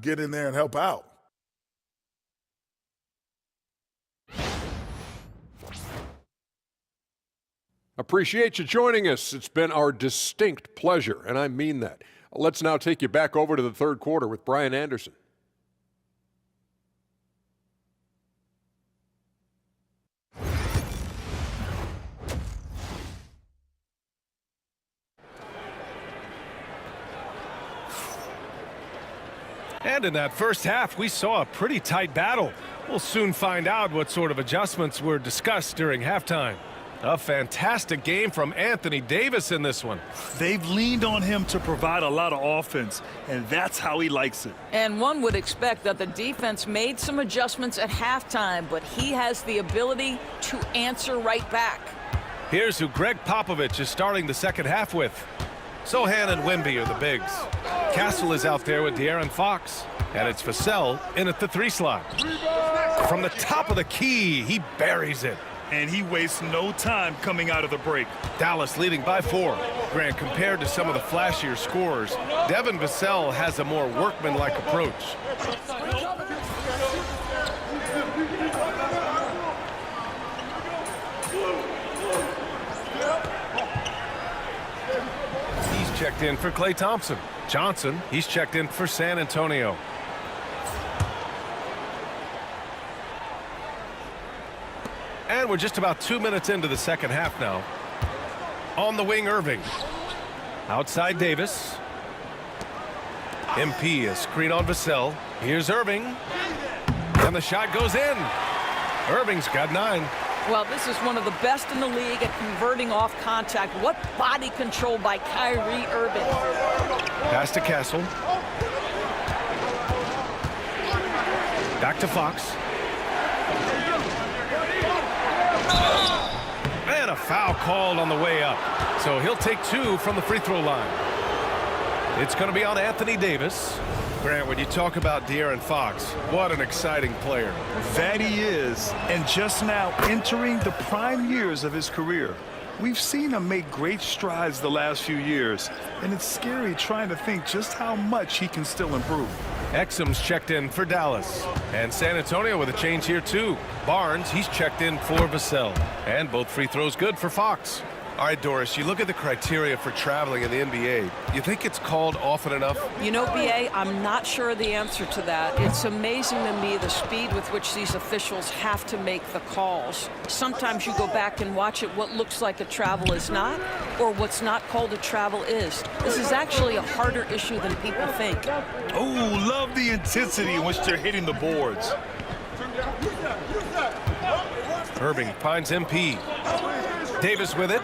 get in there and help out. Appreciate you joining us. It's been our distinct pleasure, and I mean that. Let's now take you back over to the third quarter with Brian Anderson. And in that first half, we saw a pretty tight battle. We'll soon find out what sort of adjustments were discussed during halftime. A fantastic game from Anthony Davis in this one. They've leaned on him to provide a lot of offense, and that's how he likes it. And one would expect that the defense made some adjustments at halftime, but he has the ability to answer right back. Here's who Greg Popovich is starting the second half with. Sohan and Wemby are the bigs. Castle is out there with De'Aaron Fox. And it's Vassell in at the 3 slot. From the top of the key, he buries it. And he wastes no time coming out of the break. Dallas leading by 4. Grant, compared to some of the flashier scorers, Devin Vassell has a more workmanlike approach. He's checked in for Klay Thompson. Johnson, he's checked in for San Antonio. And we're just about 2 minutes into the second half now. On the wing, Irving. Outside, Davis. MP, a screen on Vassell. Here's Irving. And the shot goes in. Irving's got 9. Well, this is one of the best in the league at converting off contact. What body control by Kyrie Irving. Pass to Castle. Back to Fox. And a foul called on the way up. So he'll take 2 from the free throw line. It's going to be on Anthony Davis. Grant, when you talk about De'Aaron Fox, what an exciting player. That he is, and just now entering the prime years of his career. We've seen him make great strides the last few years, and it's scary trying to think just how much he can still improve. Exum's checked in for Dallas. And San Antonio with a change here, too. Barnes, he's checked in for Vassell. And both free throws good for Fox. All right, Doris, you look at the criteria for traveling in the NBA. You think it's called often enough? You know, B.A., I'm not sure the answer to that. It's amazing to me the speed with which these officials have to make the calls. Sometimes you go back and watch it, what looks like a travel is not, or what's not called a travel is. This is actually a harder issue than people think. Oh, love the intensity in which they're hitting the boards. Irving finds MP. Davis with it.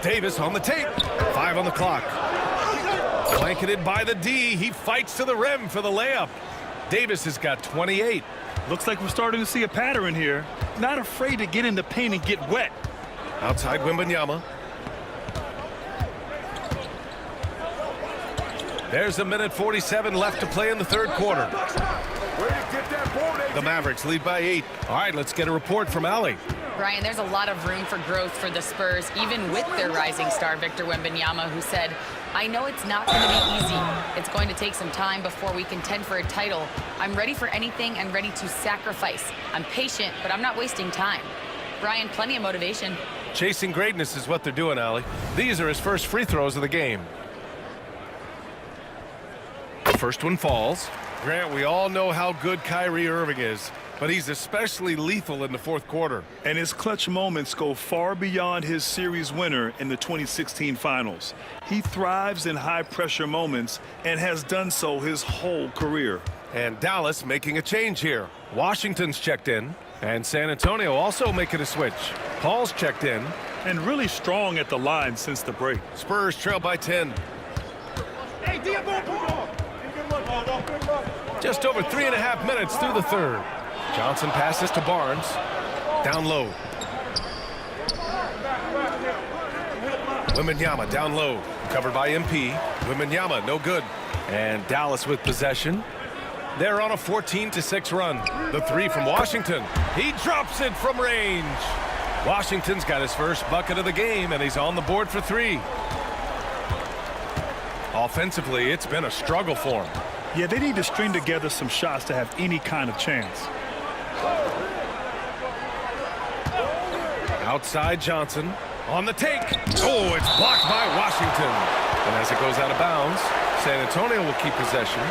Davis on the tape. 5 on the clock. Blanketed by the D. He fights to the rim for the layup. Davis has got 28. Looks like we're starting to see a pattern here. Not afraid to get in the paint and get wet. Outside Wembanyama. There's 1:47 left to play in the third quarter. The Mavericks lead by 8. All right, let's get a report from Allie. Brian, there's a lot of room for growth for the Spurs, even with their rising star, Victor Wembanyama, who said, I know it's not going to be easy. It's going to take some time before we contend for a title. I'm ready for anything and ready to sacrifice. I'm patient, but I'm not wasting time. Brian, plenty of motivation. Chasing greatness is what they're doing, Allie. These are his first free throws of the game. The first one falls. Grant, we all know how good Kyrie Irving is, but he's especially lethal in the fourth quarter. And his clutch moments go far beyond his series winner in the 2016 finals. He thrives in high-pressure moments and has done so his whole career. And Dallas making a change here. Washington's checked in, and San Antonio also making a switch. Paul's checked in. And really strong at the line since the break. Spurs trail by 10. Just over 3.5 minutes through the third. Johnson passes to Barnes. Down low. Wembanyama down low. Covered by MP. Wembanyama no good. And Dallas with possession. They're on a 14-6 run. The 3 from Washington. He drops it from range. Washington's got his first bucket of the game, and he's on the board for 3. Offensively, it's been a struggle for him. Yeah, they need to string together some shots to have any kind of chance. Outside Johnson on the take. Oh, it's blocked by Washington. And as it goes out of bounds, San Antonio will keep possession.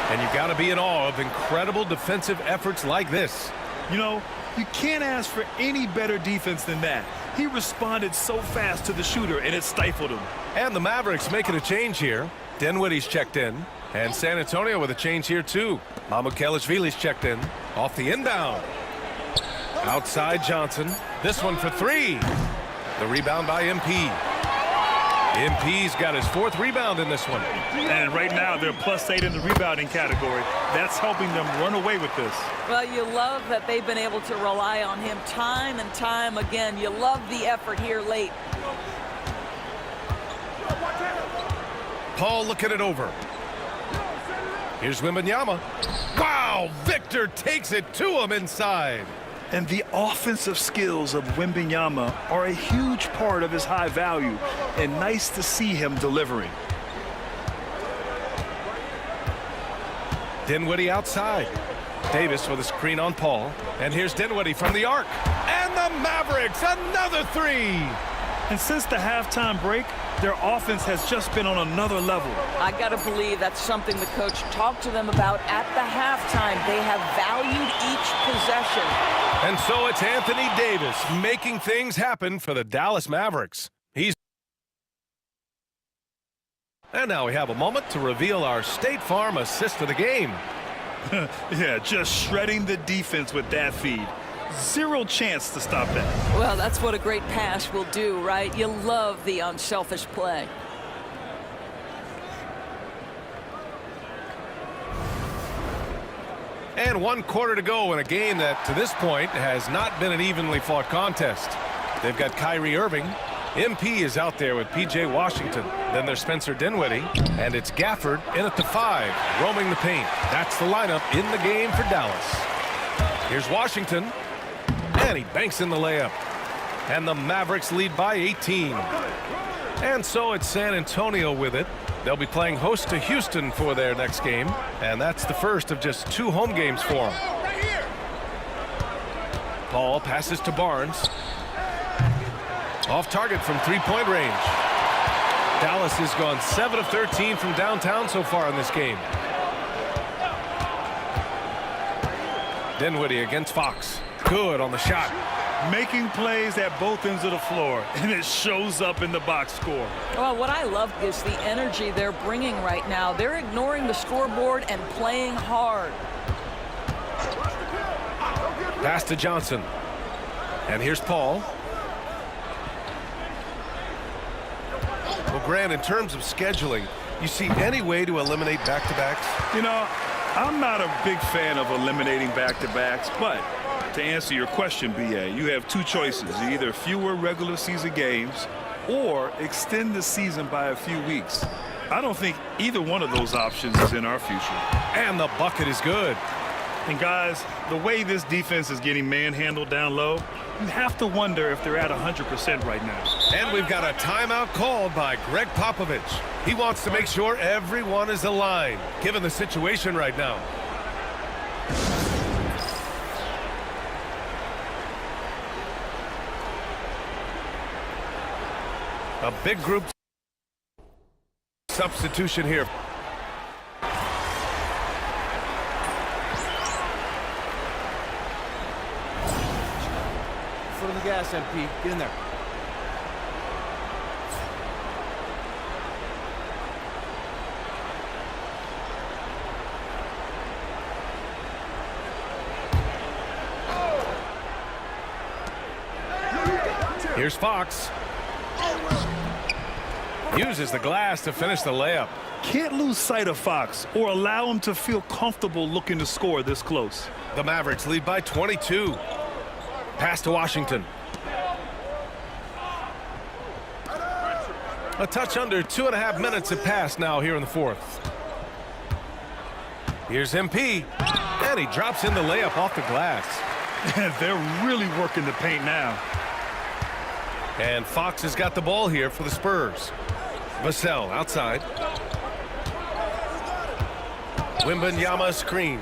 And you've got to be in awe of incredible defensive efforts like this. You know, you can't ask for any better defense than that. He responded so fast to the shooter, and it stifled him. And the Mavericks making a change here. Dinwiddie's checked in. And San Antonio with a change here, too. Mycareer's checked in. Off the inbound. Outside Johnson. This one for three. The rebound by MP. MP's got his 4th rebound in this one. And right now, they're +8 in the rebounding category. That's helping them run away with this. Well, you love that they've been able to rely on him time and time again. You love the effort here late. Paul looking it over. Here's Wembanyama. Wow, Victor takes it to him inside. And the offensive skills of Wembanyama are a huge part of his high value, and nice to see him delivering. Dinwiddie outside. Davis with a screen on Paul. And here's Dinwiddie from the arc. And the Mavericks, another three. And since the halftime break, their offense has just been on another level. I got to believe that's something the coach talked to them about at the halftime. They have valued each possession. And so it's Anthony Davis making things happen for the Dallas Mavericks. And now we have a moment to reveal our State Farm assist of the game. Yeah, just shredding the defense with that feed. Zero chance to stop that. Well, that's what a great pass will do, right? You love the unselfish play. And 1 quarter to go in a game that, to this point, has not been an evenly fought contest. They've got Kyrie Irving. MP is out there with P.J. Washington. Then there's Spencer Dinwiddie. And it's Gafford in at the 5, roaming the paint. That's the lineup in the game for Dallas. Here's Washington. And he banks in the layup. And the Mavericks lead by 18. And so it's San Antonio with it. They'll be playing host to Houston for their next game. And that's the first of just 2 home games for them. Paul passes to Barnes. Off target from 3-point range. Dallas has gone 7 of 13 from downtown so far in this game. Dinwiddie against Fox. Good on the shot. Making plays at both ends of the floor, and it shows up in the box score. Well, what I love is the energy they're bringing right now. They're ignoring the scoreboard and playing hard. Pass to Johnson. And here's Paul. Well, Grant, in terms of scheduling, you see any way to eliminate back-to-backs? You know, I'm not a big fan of eliminating back-to-backs, but to answer your question, B.A., you have 2 choices. Either fewer regular season games or extend the season by a few weeks. I don't think either one of those options is in our future. And the bucket is good. And guys, the way this defense is getting manhandled down low, you have to wonder if they're at 100% right now. And we've got a timeout called by Greg Popovich. He wants to make sure everyone is aligned, given the situation right now. A big group substitution here. Foot on the gas, MP. Get in there. Here's Fox. Uses the glass to finish the layup. Can't lose sight of Fox or allow him to feel comfortable looking to score this close. The Mavericks lead by 22. Pass to Washington. A touch under 2.5 minutes have passed now here in the 4th. Here's MP. And he drops in the layup off the glass. They're really working the paint now. And Fox has got the ball here for the Spurs. Vassell outside. Wembanyama screen.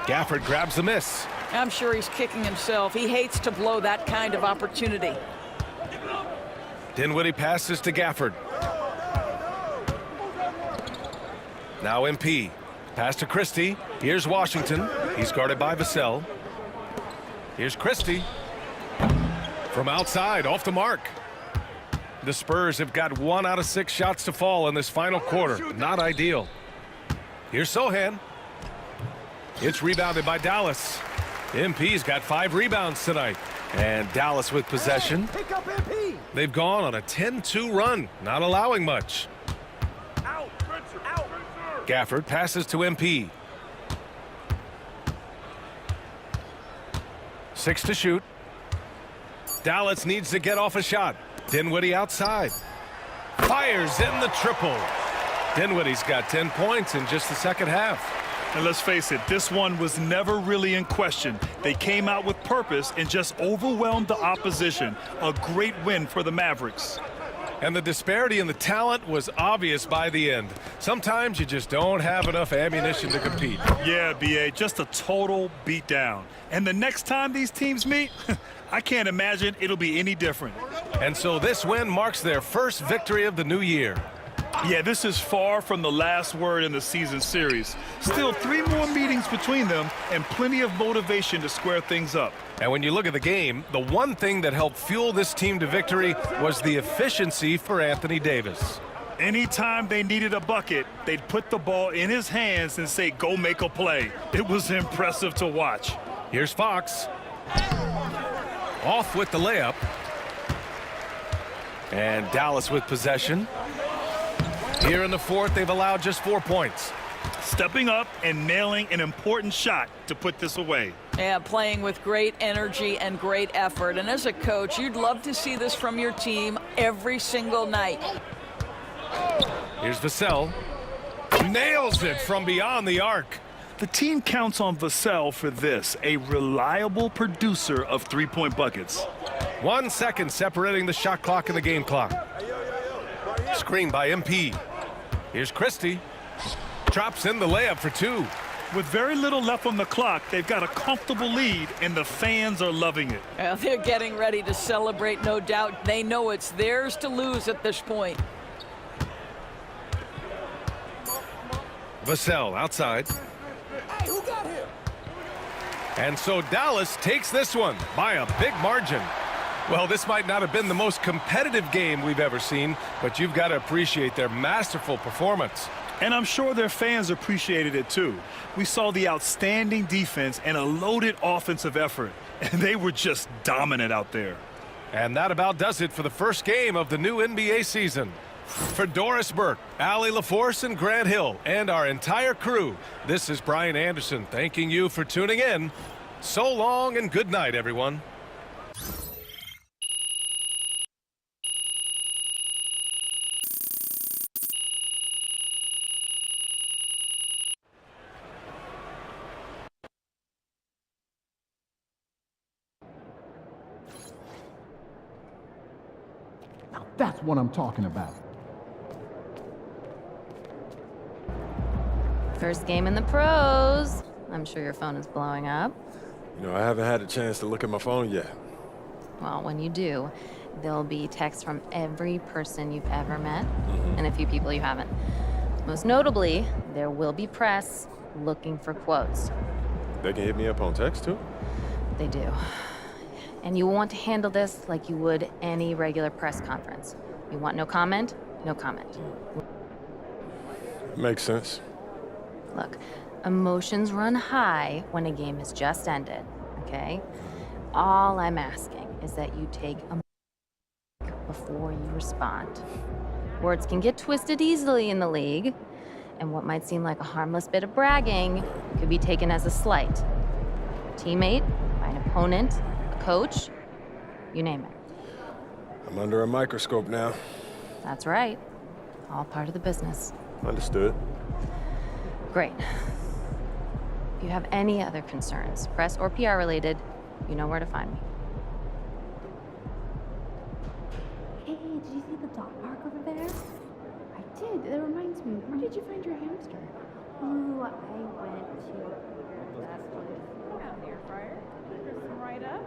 Gafford grabs the miss. I'm sure he's kicking himself. He hates to blow that kind of opportunity. Dinwiddie passes to Gafford. Now MP. Pass to Christie. Here's Washington. He's guarded by Vassell. Here's Christie. From outside, off the mark. The Spurs have got 1 out of 6 shots to fall in this final quarter. Not ideal. Here's Sohan. It's rebounded by Dallas. MP's got 5 rebounds tonight. And Dallas with possession. Pick up MP. They've gone on a 10-2 run, not allowing much. Out. Gafford passes to MP. 6 to shoot. Dallas needs to get off a shot. Dinwiddie outside. Fires in the triple. Dinwiddie's got 10 points in just the second half. And let's face it, this one was never really in question. They came out with purpose and just overwhelmed the opposition. A great win for the Mavericks. And the disparity in the talent was obvious by the end. Sometimes you just don't have enough ammunition to compete. Yeah, B.A., just a total beatdown. And the next time these teams meet, I can't imagine it'll be any different. And so this win marks their first victory of the new year. Yeah, this is far from the last word in the season series. Still 3 more meetings between them and plenty of motivation to square things up. And when you look at the game, the one thing that helped fuel this team to victory was the efficiency for Anthony Davis. Anytime they needed a bucket, they'd put the ball in his hands and say, go make a play. It was impressive to watch. Here's Fox. Off with the layup. And Dallas with possession. Here in the fourth, they've allowed just 4 points. Stepping up and nailing an important shot to put this away. Yeah, playing with great energy and great effort. And as a coach, you'd love to see this from your team every single night. Here's Vassell. Nails it from beyond the arc. The team counts on Vassell for this, a reliable producer of 3-point buckets. 1 second separating the shot clock and the game clock. Screen by MP. Here's Christie. Drops in the layup for 2. With very little left on the clock, they've got a comfortable lead, and the fans are loving it. Well, they're getting ready to celebrate, no doubt. They know it's theirs to lose at this point. Vassell outside. Hey, who got him? And so Dallas takes this one by a big margin. Well, this might not have been the most competitive game we've ever seen, but you've got to appreciate their masterful performance. And I'm sure their fans appreciated it too. We saw the outstanding defense and a loaded offensive effort, and they were just dominant out there. And that about does it for the first game of the new NBA season. For Doris Burke, Allie LaForce, and Grant Hill, and our entire crew, this is Brian Anderson thanking you for tuning in. So long and good night, everyone. Now that's what I'm talking about. First game in the pros. I'm sure your phone is blowing up. You know, I haven't had a chance to look at my phone yet. Well, when you do, there'll be texts from every person you've ever met and a few people you haven't. Most notably, there will be press looking for quotes. They can hit me up on text too? They do. And you want to handle this like you would any regular press conference. You want no comment? No comment. Makes sense. Look, emotions run high when a game has just ended, okay? All I'm asking is that you take a before you respond. Words can get twisted easily in the league, and what might seem like a harmless bit of bragging could be taken as a slight. A teammate, by an opponent, a coach, you name it. I'm under a microscope now. That's right. All part of the business. Understood. Great. If you have any other concerns, press or PR related, you know where to find me. Hey, did you see the dog park over there? I did. That reminds me. Where did you find your hamster? Ooh, I went to that place. Got an air fryer. Crisp them right up.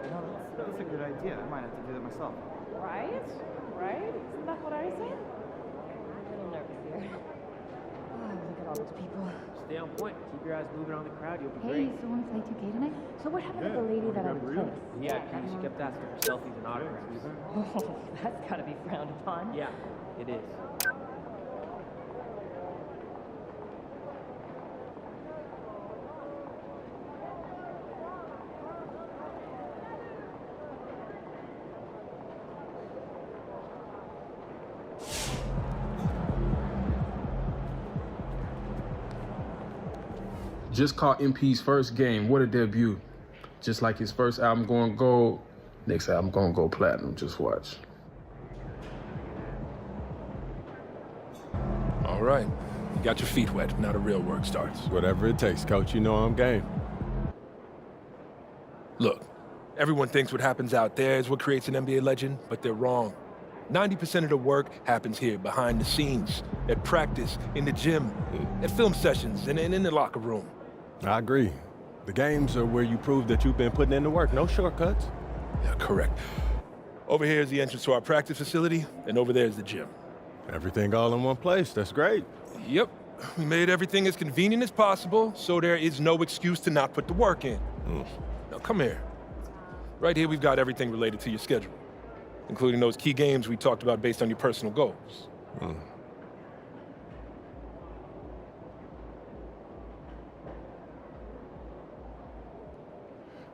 No, that's a good idea. I might have to do that myself. Right? Right? Isn't that what I said? I'm a little nervous here. Oh, look at all those people. Stay on point. Keep your eyes moving on the crowd. You'll be Hey, great. so want to play 2K tonight? So what happened to the lady that I replaced? Yeah, she kept asking for selfies and autographs. Oh, that's gotta be frowned upon. Yeah, it is. Just caught MP's first game. What a debut. Just like his first album going gold, next album going go platinum. Just watch. All right. You got your feet wet. Now the real work starts. Whatever it takes, Coach. You know I'm game. Look, everyone thinks what happens out there is what creates an NBA legend, but they're wrong. 90% of the work happens here, behind the scenes, at practice, in the gym, at film sessions, and in the locker room. I agree. The games are where you prove that you've been putting in the work. No shortcuts. Yeah, correct. Over here is the entrance to our practice facility, and over there is the gym. Everything all in one place. That's great. Yep. We made everything as convenient as possible, so there is no excuse to not put the work in. Now, come here. Right here, we've got everything related to your schedule, including those key games we talked about based on your personal goals.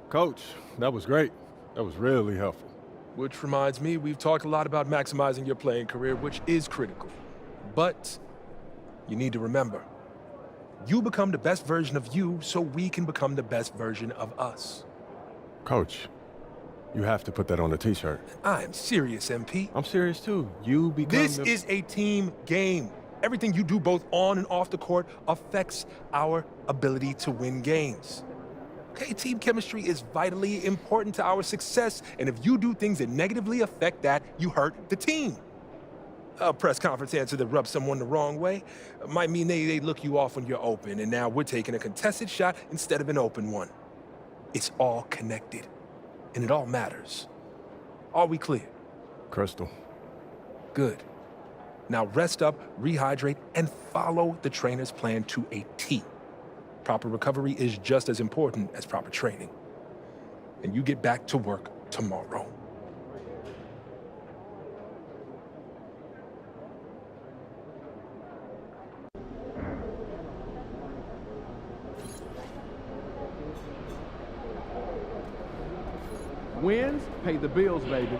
Coach, that was great. That was really helpful. Which reminds me, we've talked a lot about maximizing your playing career, which is critical. But you need to remember, you become the best version of you so we can become the best version of us. Coach, you have to put that on a t-shirt. I am serious, MP. I'm serious too. You become This is a team game. Everything you do both on and off the court affects our ability to win games. Okay, team chemistry is vitally important to our success, and if you do things that negatively affect that, you hurt the team. A press conference answer that rubs someone the wrong way might mean they look you off when you're open, and now we're taking a contested shot instead of an open one. It's all connected, and it all matters. Are we clear? Crystal. Good. Now rest up, rehydrate, and follow the trainer's plan to a T. Proper recovery is just as important as proper training. And you get back to work tomorrow. Wins, pay the bills, baby.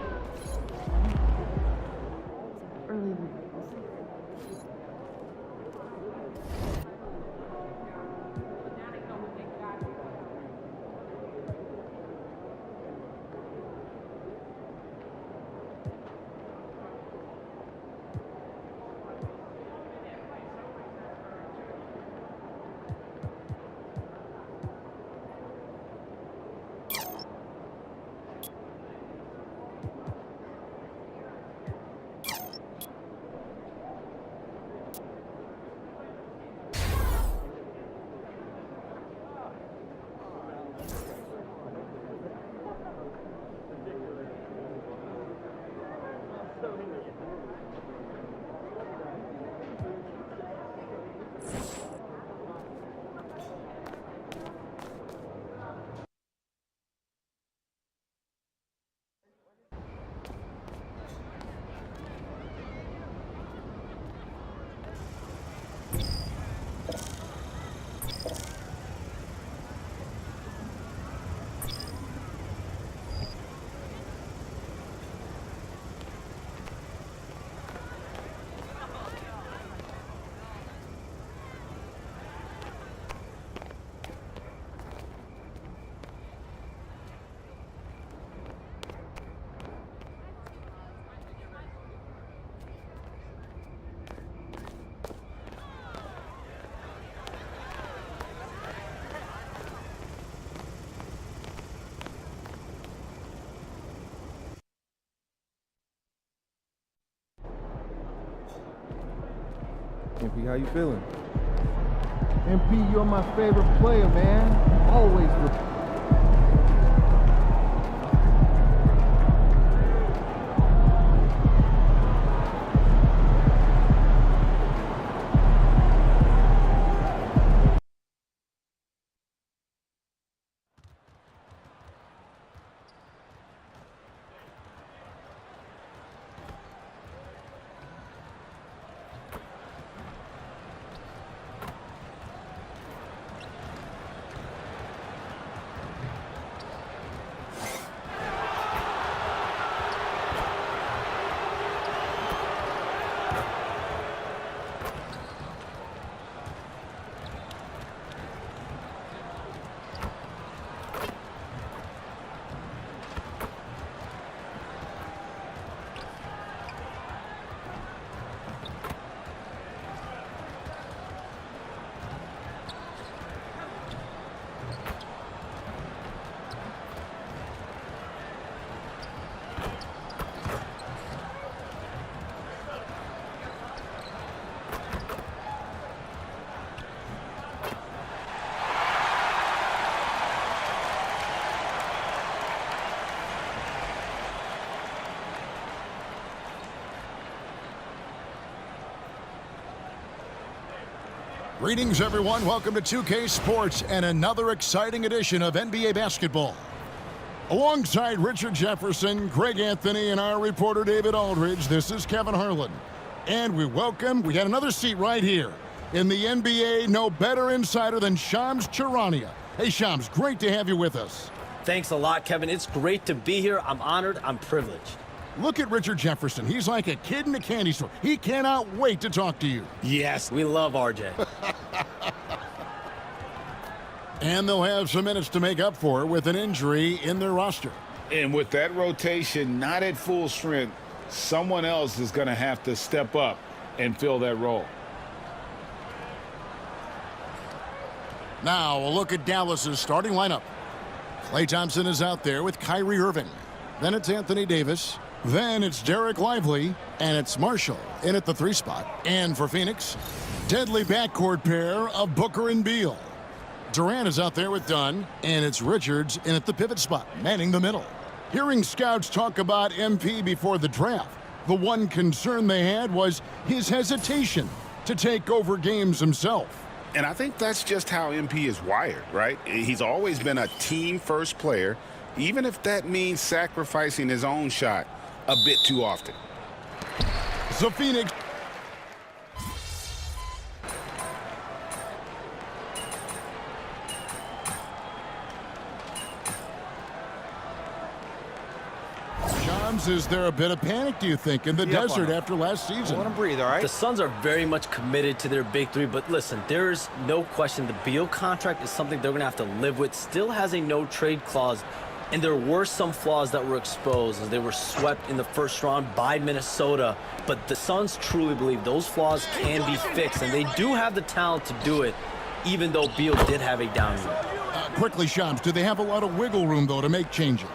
Early. MP, how you feeling? MP, you're my favorite player, man. Always look. Greetings, everyone. Welcome to 2K Sports and another exciting edition of NBA basketball. Alongside Richard Jefferson, Greg Anthony, and our reporter David Aldridge, this is Kevin Harlan. And we got another seat right here. In the NBA, no better insider than Shams Charania. Hey, Shams, great to have you with us. Thanks a lot, Kevin. It's great to be here. I'm honored. I'm privileged. Look at Richard Jefferson. He's like a kid in a candy store. He cannot wait to talk to you. Yes, we love RJ. And they'll have some minutes to make up for with an injury in their roster. And with that rotation not at full strength, someone else is going to have to step up and fill that role. Now a look at Dallas's starting lineup. Klay Thompson is out there with Kyrie Irving. Then it's Anthony Davis. Then it's Derek Lively, and it's Marshall in at the 3 spot. And for Phoenix, deadly backcourt pair of Booker and Beal. Durant is out there with Dunn, and it's Richards in at the pivot spot, manning the middle. Hearing scouts talk about MP before the draft, the one concern they had was his hesitation to take over games himself. And I think that's just how MP is wired, right? He's always been a team-first player, even if that means sacrificing his own shot a bit too often. So Phoenix. Shams, is there a bit of panic, do you think, in the desert after last season? Let him breathe, all right? The Suns are very much committed to their big three, but listen, there's no question the Beal contract is something they're going to have to live with. Still has a no-trade clause. And there were some flaws that were exposed as they were swept in the first round by Minnesota. But the Suns truly believe those flaws can be fixed, and they do have the talent to do it, even though Beal did have a down year. Quickly, Shams, do they have a lot of wiggle room, though, to make changes?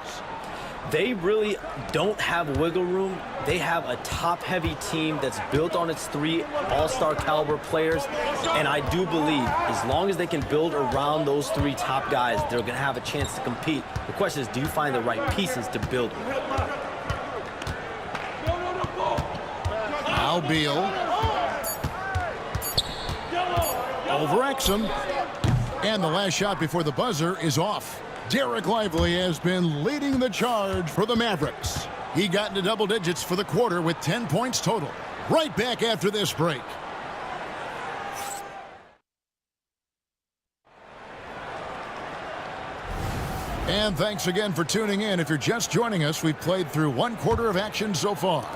They really don't have wiggle room. They have a top-heavy team that's built on its 3 all-star caliber players. And I do believe as long as they can build around those 3 top guys, they're going to have a chance to compete. The question is, do you find the right pieces to build with? Now Beal. Over Exum. And the last shot before the buzzer is off. Derek Lively has been leading the charge for the Mavericks. He got into double digits for the quarter with 10 points total. Right back after this break. And thanks again for tuning in. If you're just joining us, we've played through 1 quarter of action so far.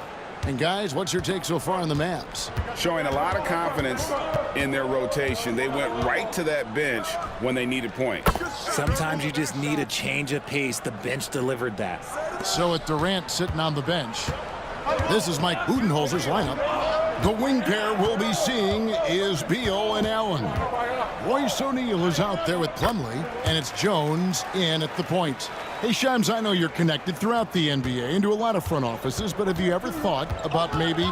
And guys, what's your take so far on the Mavs? Showing a lot of confidence in their rotation. They went right to that bench when they needed points. Sometimes you just need a change of pace. The bench delivered that. So with Durant sitting on the bench, this is Mike Budenholzer's lineup. The wing pair we'll be seeing is Beal and Allen. Royce O'Neal is out there with Plumlee, and it's Jones in at the point. Hey, Shams, I know you're connected throughout the NBA into a lot of front offices, but have you ever thought about maybe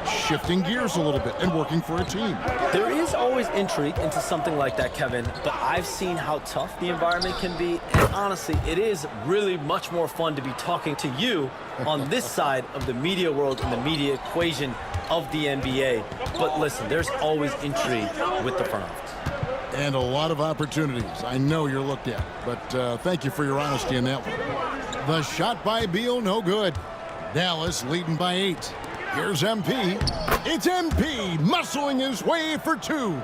shifting gears a little bit and working for a team. There is always intrigue into something like that, Kevin, but I've seen how tough the environment can be, and honestly, it is really much more fun to be talking to you on this side of the media world and the media equation of the NBA. But listen, there's always intrigue with the front office. And a lot of opportunities. I know you're looked at, but thank you for your honesty in that one. The shot by Beal, no good. Dallas leading by 8. Here's MP. It's MP muscling his way for 2.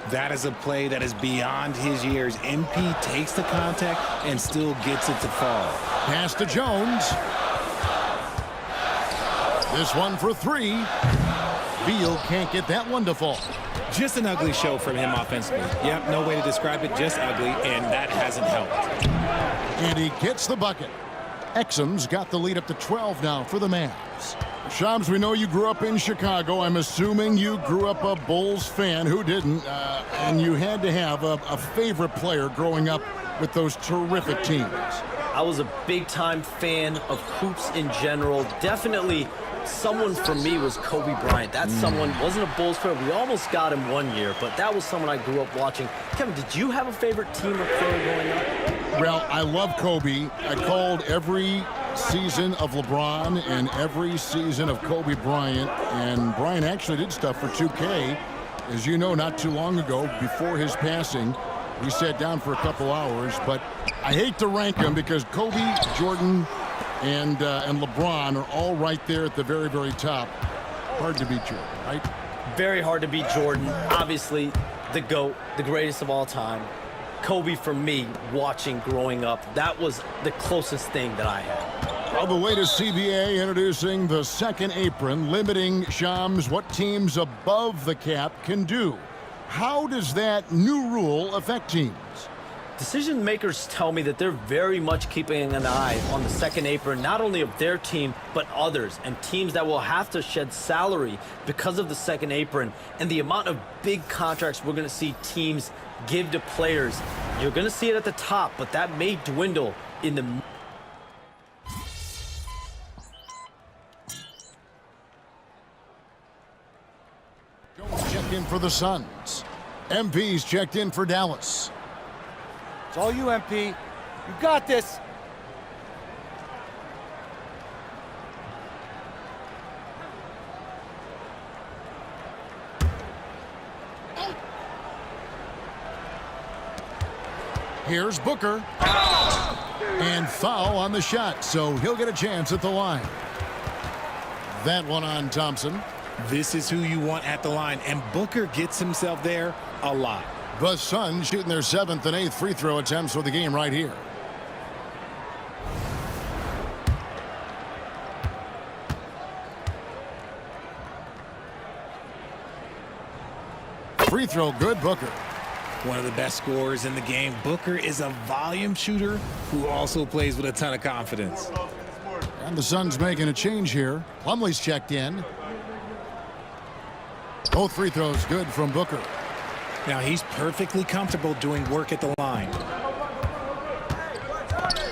That is a play that is beyond his years. MP takes the contact and still gets it to fall. Pass to Jones. This one for 3. Beal can't get that one to fall. Just an ugly show from him offensively. Yep, no way to describe it, just ugly, and that hasn't helped. And he gets the bucket. Exum's got the lead up to 12 now for the Mavs. Shams, we know you grew up in Chicago. I'm assuming you grew up a Bulls fan. Who didn't? And you had to have a favorite player growing up with those terrific teams. I was a big-time fan of hoops in general. Definitely someone for me was Kobe Bryant. That someone wasn't a Bulls player. We almost got him one year, but that was someone I grew up watching. Kevin, did you have a favorite team or player growing up? Well, I love Kobe. I called every season of LeBron and every season of Kobe Bryant, and Bryant actually did stuff for 2K. As you know, not too long ago, before his passing, we sat down for a couple hours, but I hate to rank them because Kobe, Jordan, and LeBron are all right there at the very, very top. Hard to beat Jordan, right? Very hard to beat Jordan. Obviously, the GOAT, the greatest of all time. Kobe, for me, watching growing up, that was the closest thing that I had. On the way to CBA, introducing the second apron, limiting, Shams, what teams above the cap can do. How does that new rule affect teams? Decision makers tell me that they're very much keeping an eye on the second apron, not only of their team, but others, and teams that will have to shed salary because of the second apron and the amount of big contracts we're going to see teams give to players. You're going to see it at the top, but that may dwindle in the... Jones checked in for the Suns. MP's checked in for Dallas. It's all you, MP. You got this. Here's Booker. And foul on the shot, so he'll get a chance at the line. That one on Thompson. This is who you want at the line, and Booker gets himself there a lot. The Suns shooting their 7th and 8th free throw attempts for the game right here. Free throw good, Booker. One of the best scorers in the game. Booker is a volume shooter who also plays with a ton of confidence. And the Suns making a change here. Plumlee's checked in. Both free throws good from Booker. Now he's perfectly comfortable doing work at the line.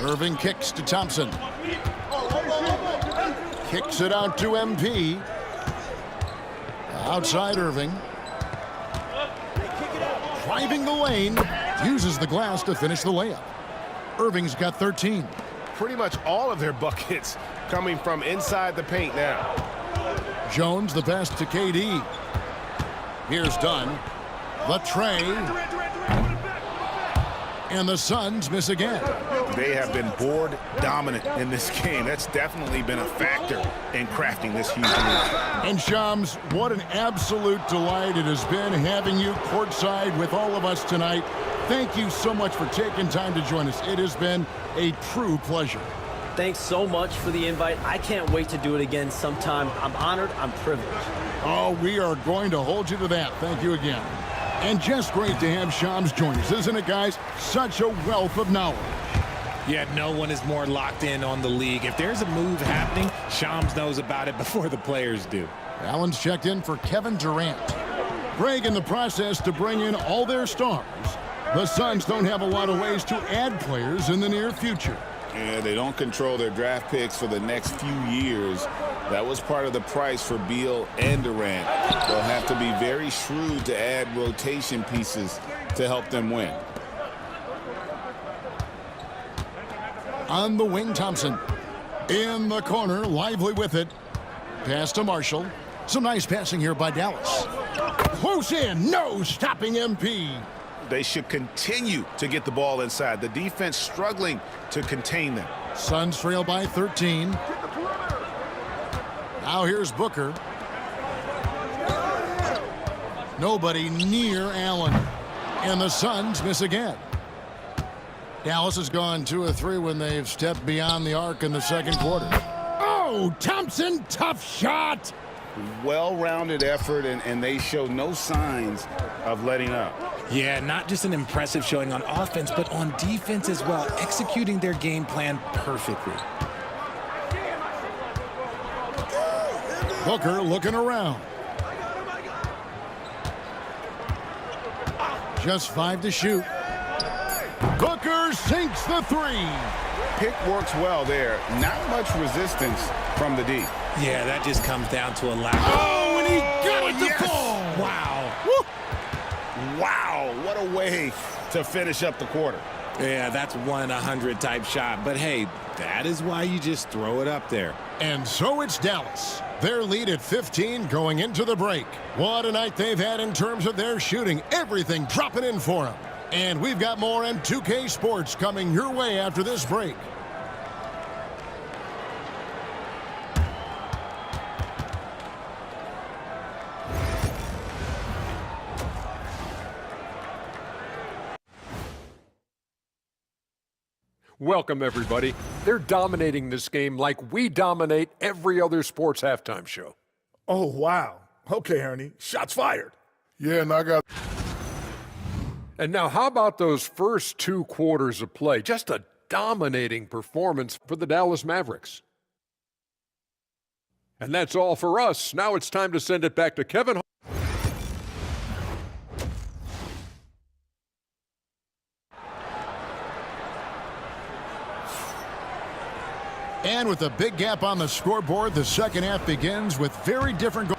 Irving kicks to Thompson. Kicks it out to MP. Outside Irving. Driving the lane. Uses the glass to finish the layup. Irving's got 13. Pretty much all of their buckets coming from inside the paint now. Jones the pass to KD. Here's Dunn. The tray. And the Suns miss again. They have been board dominant in this game. That's definitely been a factor in crafting this huge lead. And Shams, what an absolute delight it has been having you courtside with all of us tonight. Thank you so much for taking time to join us. It has been a true pleasure. Thanks so much for the invite. I can't wait to do it again sometime. I'm honored. I'm privileged. Oh, we are going to hold you to that. Thank you again. And just great to have Shams join us, isn't it, guys? Such a wealth of knowledge. Yeah, no one is more locked in on the league. If there's a move happening, Shams knows about it before the players do. Allen's checked in for Kevin Durant. Greg in the process to bring in all their stars. The Suns don't have a lot of ways to add players in the near future. Yeah, they don't control their draft picks for the next few years. That was part of the price for Beal and Durant. They'll have to be very shrewd to add rotation pieces to help them win. On the wing, Thompson. In the corner, Lively with it. Pass to Marshall. Some nice passing here by Dallas. Close in, no stopping MP. They should continue to get the ball inside. The defense struggling to contain them. Suns trail by 13. Now here's Booker. Nobody near Allen. And the Suns miss again. Dallas has gone 2 of 3 when they've stepped beyond the arc in the second quarter. Oh, Thompson, tough shot. Well-rounded effort, and they show no signs of letting up. Yeah, not just an impressive showing on offense, but on defense as well, executing their game plan perfectly. Booker looking around. Just 5 to shoot. Booker sinks the 3. Pick works well there. Not much resistance from the D. Yeah, that just comes down to a lack. Oh, and he got it to fall. Wow. Woo. Wow, what a way to finish up the quarter. Yeah, that's 1 in 100 type shot. But hey, that is why you just throw it up there. And so it's Dallas. Their lead at 15 going into the break. What a night they've had in terms of their shooting. Everything dropping in for them. And we've got more M2K Sports coming your way after this break. Welcome, everybody. They're dominating this game like we dominate every other sports halftime show. Oh, wow. Okay, Ernie. Shots fired. Yeah, and I got... And now, how about those first 2 quarters of play? Just a dominating performance for the Dallas Mavericks. And that's all for us. Now it's time to send it back to Kevin. And with a big gap on the scoreboard, the second half begins with very different goals.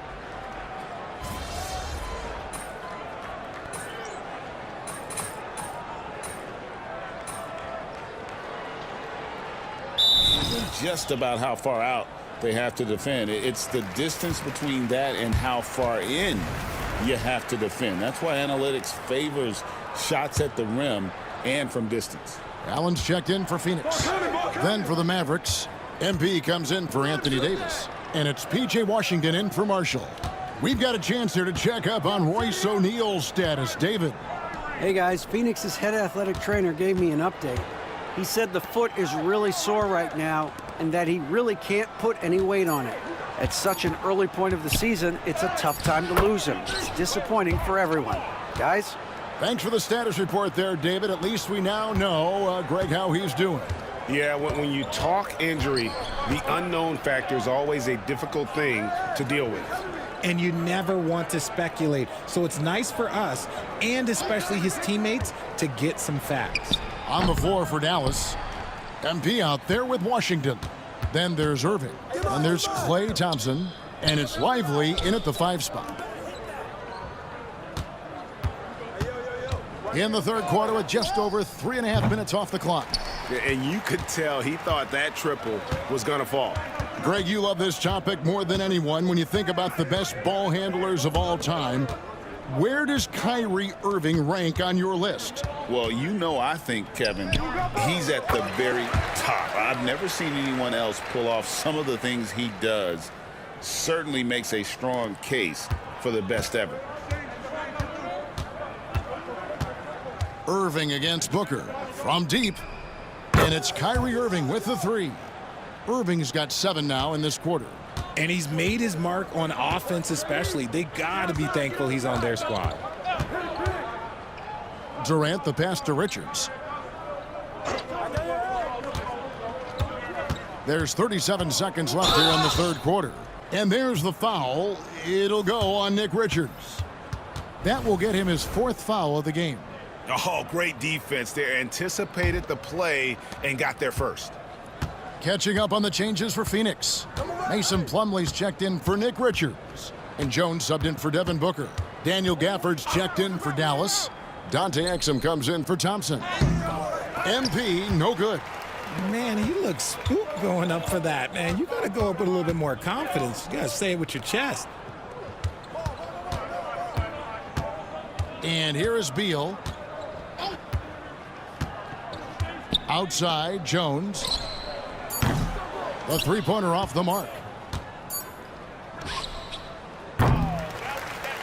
Just about how far out they have to defend. It's the distance between that and how far in you have to defend. That's why analytics favors shots at the rim and from distance. Allen's checked in for Phoenix. Then for the Mavericks, MP comes in for Anthony Davis. And it's P.J. Washington in for Marshall. We've got a chance here to check up on Royce O'Neal's status. David. Hey, guys. Phoenix's head athletic trainer gave me an update. He said the foot is really sore right now and that he really can't put any weight on it. At such an early point of the season, it's a tough time to lose him. It's disappointing for everyone. Guys? Thanks for the status report there, David. At least we now know, Greg, how he's doing. Yeah, when you talk injury, the unknown factor is always a difficult thing to deal with. And you never want to speculate. So it's nice for us, and especially his teammates, to get some facts. On the floor for Dallas. MP out there with Washington. Then there's Irving. And there's Klay Thompson. And it's Lively in at the 5 spot. In the third quarter with just over 3.5 minutes off the clock. And you could tell he thought that triple was going to fall. Greg, you love this topic more than anyone. When you think about the best ball handlers of all time, where does Kyrie Irving rank on your list? Well, you know, I think, Kevin, he's at the very top. I've never seen anyone else pull off some of the things he does. Certainly makes a strong case for the best ever. Irving against Booker from deep. And it's Kyrie Irving with the 3. Irving's got 7 now in this quarter. And he's made his mark on offense especially. They got to be thankful he's on their squad. Durant, the pass to Richards. There's 37 seconds left here in the third quarter. And there's the foul. It'll go on Nick Richards. That will get him his 4th foul of the game. Oh, great defense. They anticipated the play and got there first. Catching up on the changes for Phoenix. Mason Plumlee's checked in for Nick Richards. And Jones subbed in for Devin Booker. Daniel Gafford's checked in for Dallas. Dante Exum comes in for Thompson. MP, no good. Man, he looks spooked going up for that, man. You got to go up with a little bit more confidence. You got to say it with your chest. And here is Beal. Outside, Jones. The three-pointer off the mark.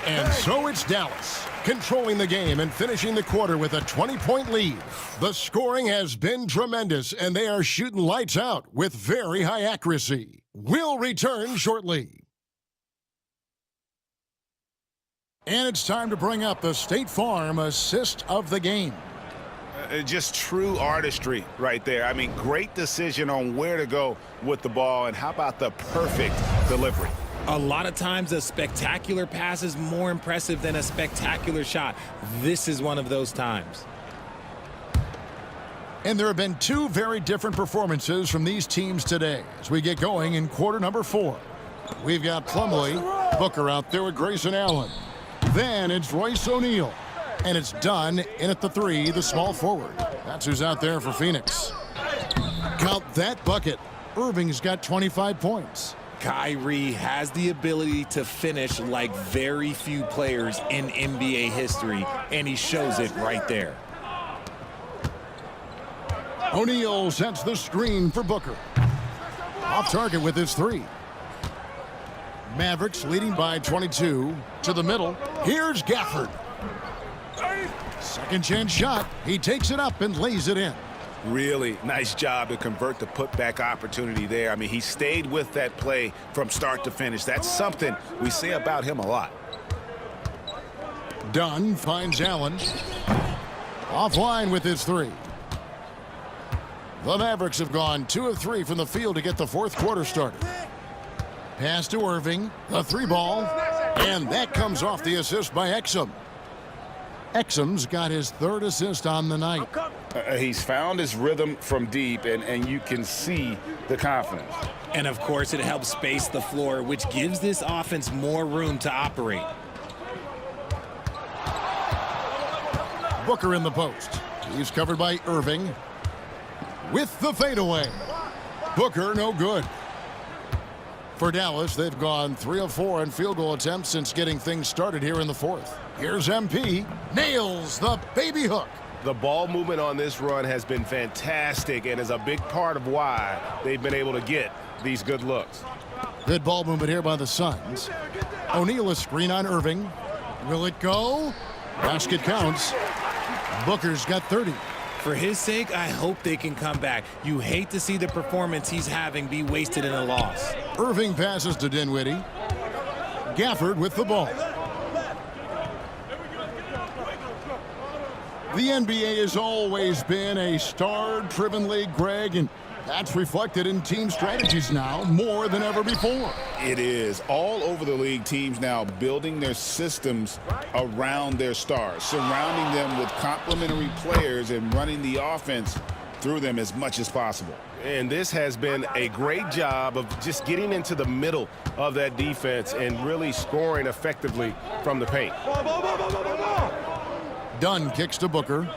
And so it's Dallas, controlling the game and finishing the quarter with a 20-point lead. The scoring has been tremendous, and they are shooting lights out with very high accuracy. We'll return shortly. And it's time to bring up the State Farm assist of the game. Just true artistry right there. I mean, great decision on where to go with the ball, and how about the perfect delivery? A lot of times a spectacular pass is more impressive than a spectacular shot. This is one of those times. And there have been two very different performances from these teams today as we get going in quarter number 4. We've got Plumlee, Booker out there with Grayson Allen. Then it's Royce O'Neal. And it's Dunn in at the 3, the small forward. That's who's out there for Phoenix. Count that bucket. Irving's got 25 points. Kyrie has the ability to finish like very few players in NBA history, and he shows it right there. O'Neal sets the screen for Booker. Off target with his 3. Mavericks leading by 22. To the middle. Here's Gafford. Second chance shot. He takes it up and lays it in. Really nice job to convert the putback opportunity there. I mean, he stayed with that play from start to finish. That's something we say about him a lot. Dunn finds Allen. Offline with his 3. The Mavericks have gone 2 of 3 from the field to get the fourth quarter started. Pass to Irving. The 3 ball. And that comes off the assist by Exum. Exum's got his 3rd assist on the night. He's found his rhythm from deep, and you can see the confidence. And, of course, it helps space the floor, which gives this offense more room to operate. Booker in the post. He's covered by Irving. With the fadeaway. Booker, no good. For Dallas, they've gone 3 of 4 on field goal attempts since getting things started here in the 4th. Here's MP. Nails the baby hook. The ball movement on this run has been fantastic and is a big part of why they've been able to get these good looks. Good ball movement here by the Suns. O'Neal a screen on Irving. Will it go? Basket counts. Booker's got 30. For his sake, I hope they can come back. You hate to see the performance he's having be wasted in a loss. Irving passes to Dinwiddie. Gafford with the ball. The NBA has always been a star-driven league, Greg, and that's reflected in team strategies now more than ever before. It is. All over the league, teams now building their systems around their stars, surrounding them with complementary players and running the offense through them as much as possible. And this has been a great job of just getting into the middle of that defense and really scoring effectively from the paint. Dunn kicks to Booker.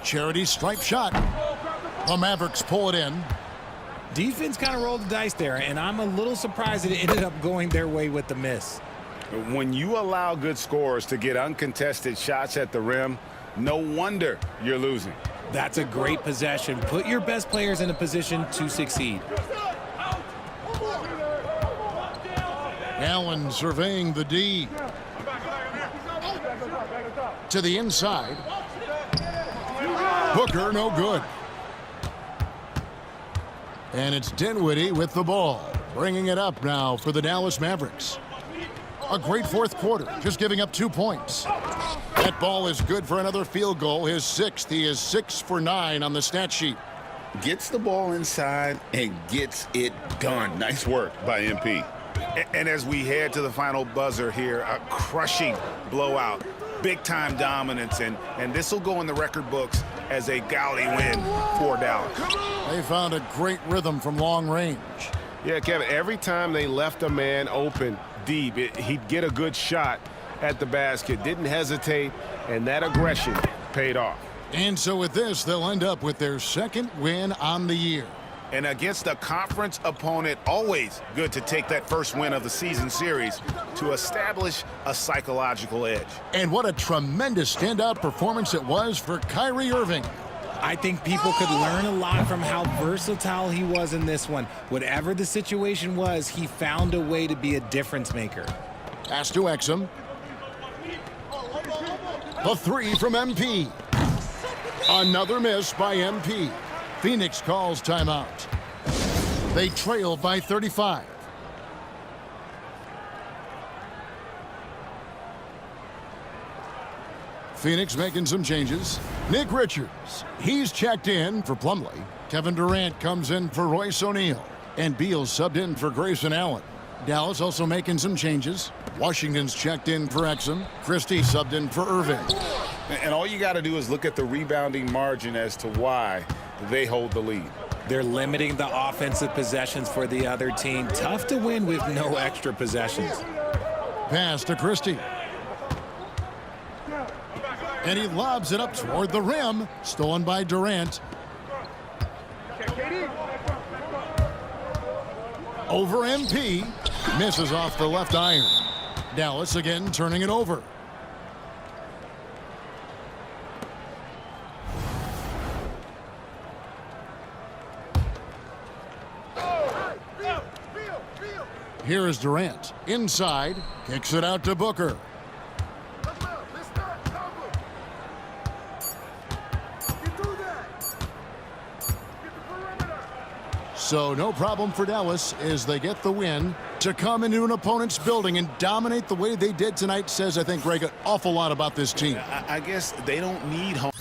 Charity stripe shot. The Mavericks pull it in. Defense kind of rolled the dice there, and I'm a little surprised it ended up going their way with the miss. When you allow good scorers to get uncontested shots at the rim, no wonder you're losing. That's a great possession. Put your best players in a position to succeed. Allen surveying the D. To the inside. Booker, no good. And it's Dinwiddie with the ball, bringing it up now for the Dallas Mavericks. A great fourth quarter, just giving up 2 points. That ball is good for another field goal, his 6th. He is 6 for 9 on the stat sheet. gets the ball inside and gets it done. Nice work by MP. And as we head to the final buzzer here, a crushing blowout, big-time dominance, and this will go in the record books as a gaudy win for Dallas. They found a great rhythm from long range. Yeah, Kevin, every time they left a man open deep, he'd get a good shot at the basket, didn't hesitate, and that aggression paid off. And so with this, they'll end up with their second win on the year. And against a conference opponent, always good to take that first win of the season series to establish a psychological edge. And what a tremendous standout performance it was for Kyrie Irving. I think people could learn a lot from how versatile he was in this one. Whatever the situation was, he found a way to be a difference maker. Pass to Exum. The three from MP. Another miss by MP. Phoenix calls timeout. They trail by 35. Phoenix making some changes. Nick Richards, he's checked in for Plumlee. Kevin Durant comes in for Royce O'Neal. And Beal subbed in for Grayson Allen. Dallas also making some changes. Washington's checked in for Exum. Christie subbed in for Irving. And all you got to do is look at the rebounding margin as to why they hold the lead. They're limiting the offensive possessions for the other team. Tough to win with no extra possessions. Pass to Christie. And he lobs it up toward the rim. Stolen by Durant. Over MP. Misses off the left iron. Dallas again turning it over. Here is Durant. Inside. Kicks it out to Booker. So no problem for Dallas as they get the win. To come into an opponent's building and dominate the way they did tonight says, I think, Greg, an awful lot about this team. I guess they don't need home.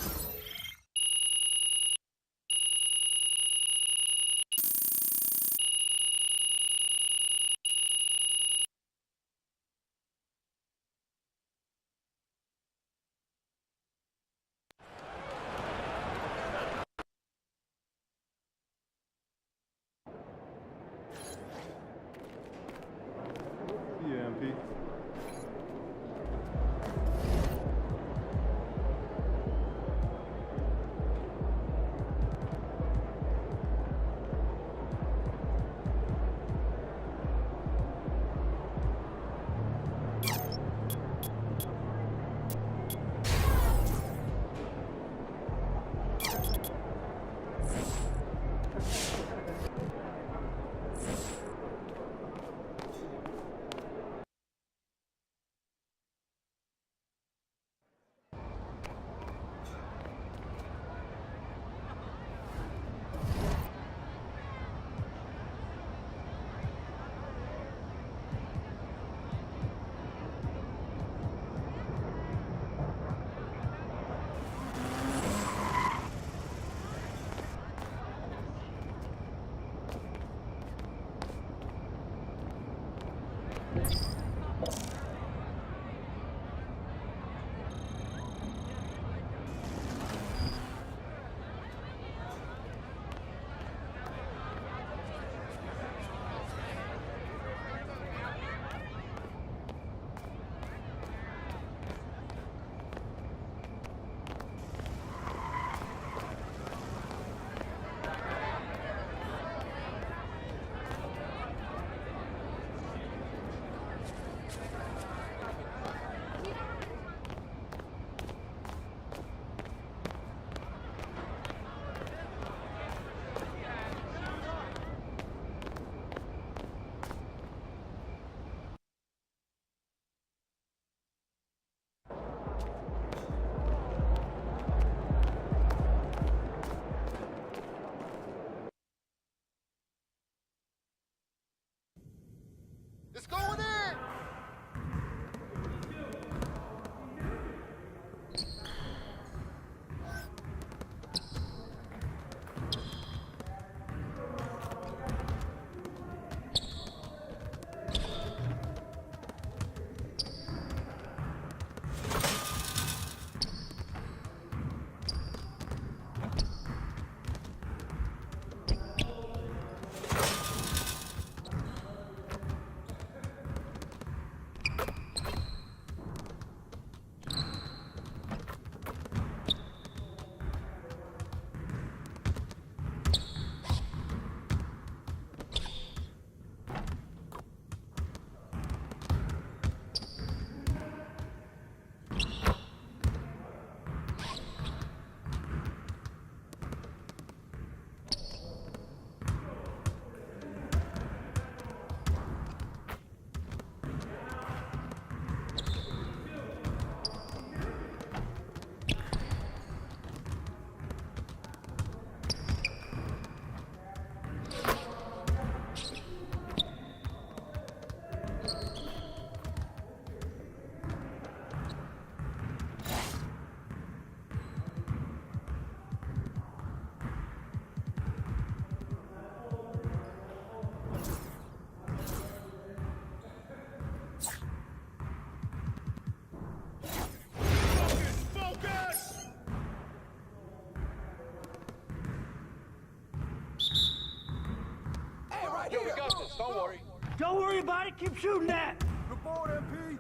right, keep shooting that. Good ball, MP.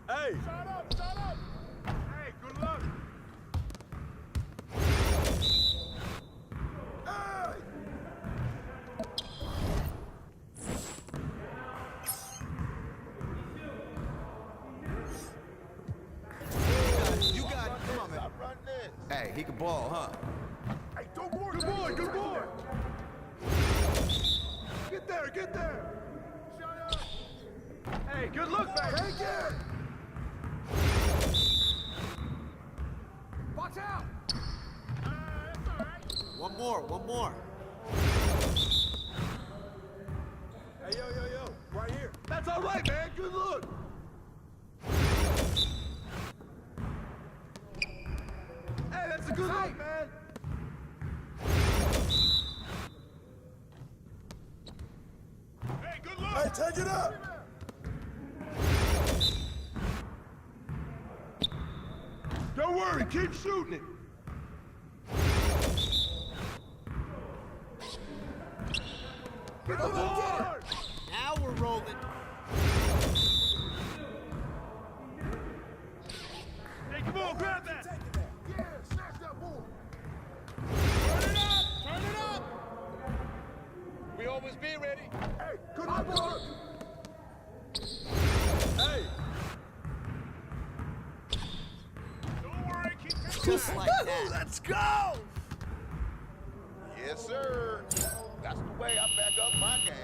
Hey. Shut up, shut up. Hey, good luck. Hey. You got it. Come on, man. Run this. Hey, he can ball, huh? Hey, don't worry. Good boy, good boy. Get there, get there. Shut up. Hey, good look, man. Take it. Watch out. That's all right. One more. Hey, yo. Right here. That's all right, man. Good look. Hey, that's a good look, man. Hey, good look. Hey, take it up. Don't worry, keep shooting it. Get the ball. Now we're rolling. Hey, come on, grab that. Yeah, snatch that ball. Turn it up. We always be ready. Hey, good luck. Hey. Don't worry, keep Just like that. Let's go. Yes, sir. That's the way I back up my game.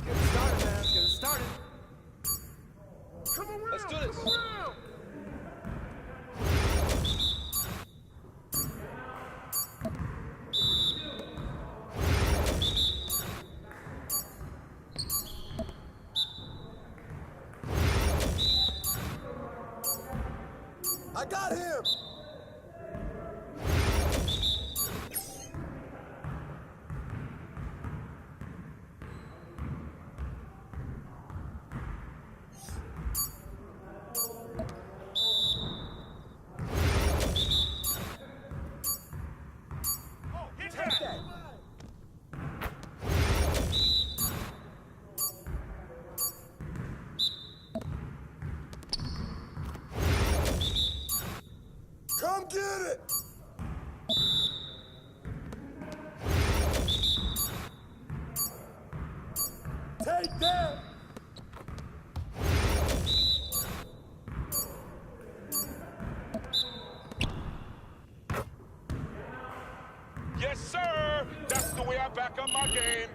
Get it started, man. Get it started. Come around. Let's do this. Come around. I got him. Take that. Come get it. Take that. Yes, sir. That's the way I back up my game.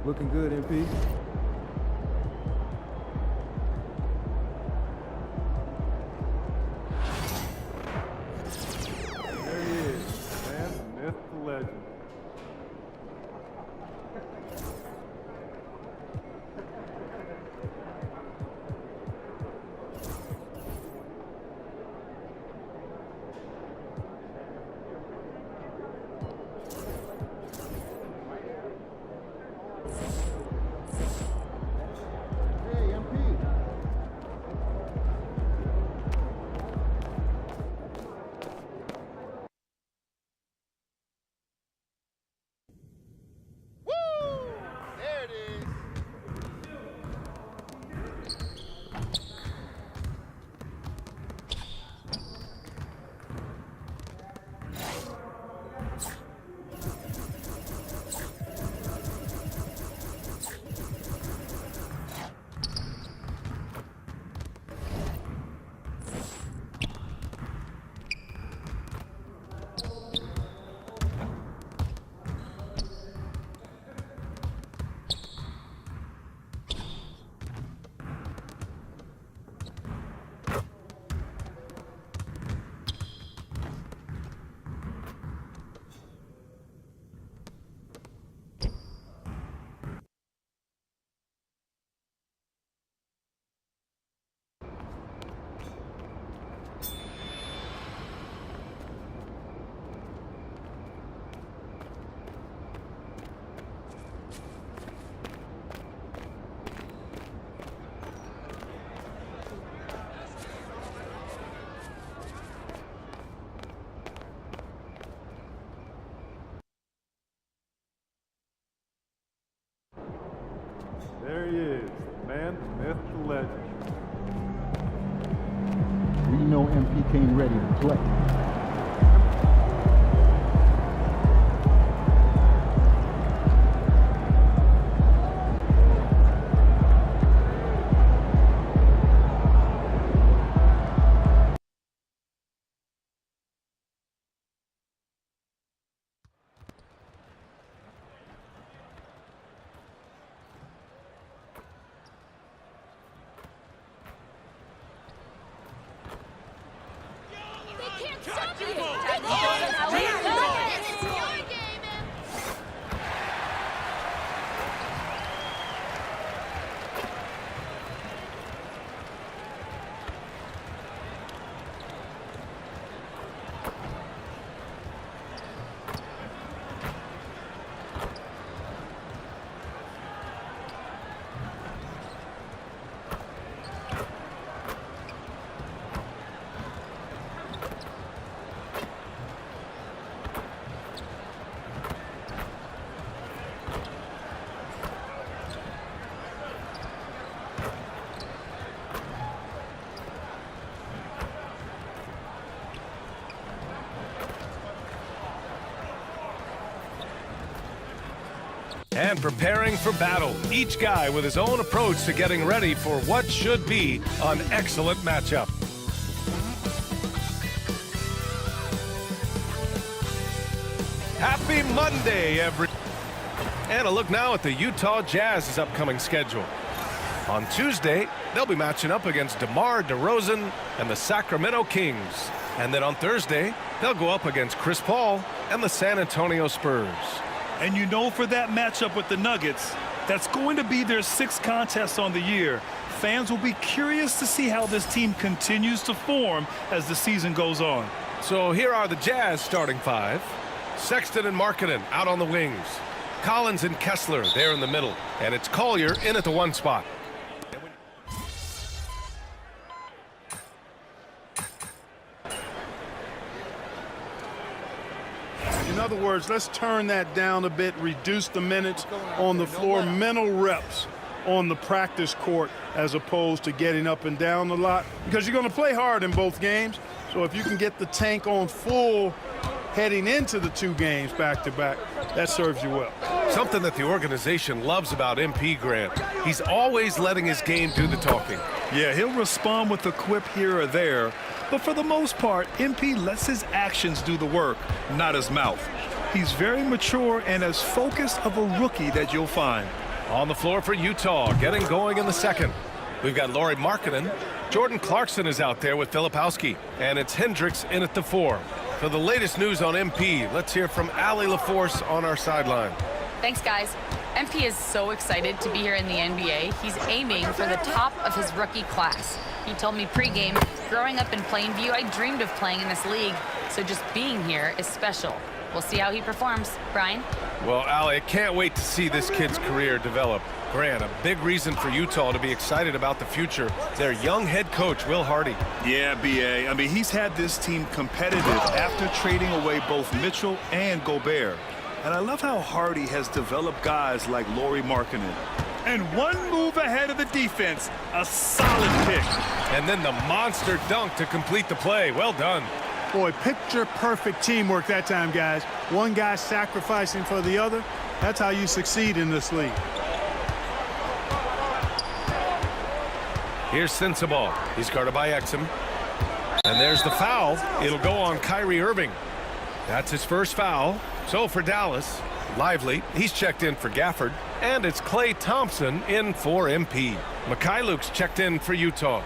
Looking good, MP. There he is, man, the myth, the legend. Hey, MP. know MP came ready to play. And preparing for battle, each guy with his own approach to getting ready for what should be an excellent matchup. Happy Monday, And a look now at the Utah Jazz's upcoming schedule. On Tuesday, they'll be matching up against DeMar DeRozan and the Sacramento Kings. And then on Thursday, they'll go up against Chris Paul and the San Antonio Spurs. And you know, for that matchup with the Nuggets, that's going to be their 6th contest on the year. Fans will be curious to see how this team continues to form as the season goes on. So here are the Jazz starting 5. Sexton and Markkanen out on the wings. Collins and Kessler there in the middle. And it's Collier in at the 1 spot. In other words, let's turn that down a bit, reduce the minutes on the floor, mental reps on the practice court as opposed to getting up and down a lot, because you're going to play hard in both games. So if you can get the tank on full heading into the 2 games back-to-back, that serves you well. Something that the organization loves about MP, Grant. He's always letting his game do the talking. Yeah, he'll respond with a quip here or there, but for the most part, MP lets his actions do the work, not his mouth. He's very mature and as focused of a rookie that you'll find. On the floor for Utah, getting going in the 2nd. We've got Lauri Markkanen. Jordan Clarkson is out there with Filipowski, and it's Hendricks in at the 4. For the latest news on MP, let's hear from Allie LaForce on our sideline. Thanks, guys. MP is so excited to be here in the NBA. He's aiming for the top of his rookie class. He told me pregame, growing up in Plainview, I dreamed of playing in this league, so just being here is special. We'll see how he performs. Brian? Well, Allie, I can't wait to see this kid's career develop. Grant, a big reason for Utah to be excited about the future. Their young head coach, Will Hardy. Yeah, B.A. I mean, he's had this team competitive after trading away both Mitchell and Gobert. And I love how Hardy has developed guys like Lauri Markkanen. And one move ahead of the defense, a solid pick. And then the monster dunk to complete the play. Well done. Boy, picture-perfect teamwork that time, guys. One guy sacrificing for the other. That's how you succeed in this league. Here's Sensabaugh. He's guarded by Exum. And there's the foul. It'll go on Kyrie Irving. That's his first foul. So for Dallas, Lively, he's checked in for Gafford. And it's Klay Thompson in for MP. Mikhailuk's checked in for Utah.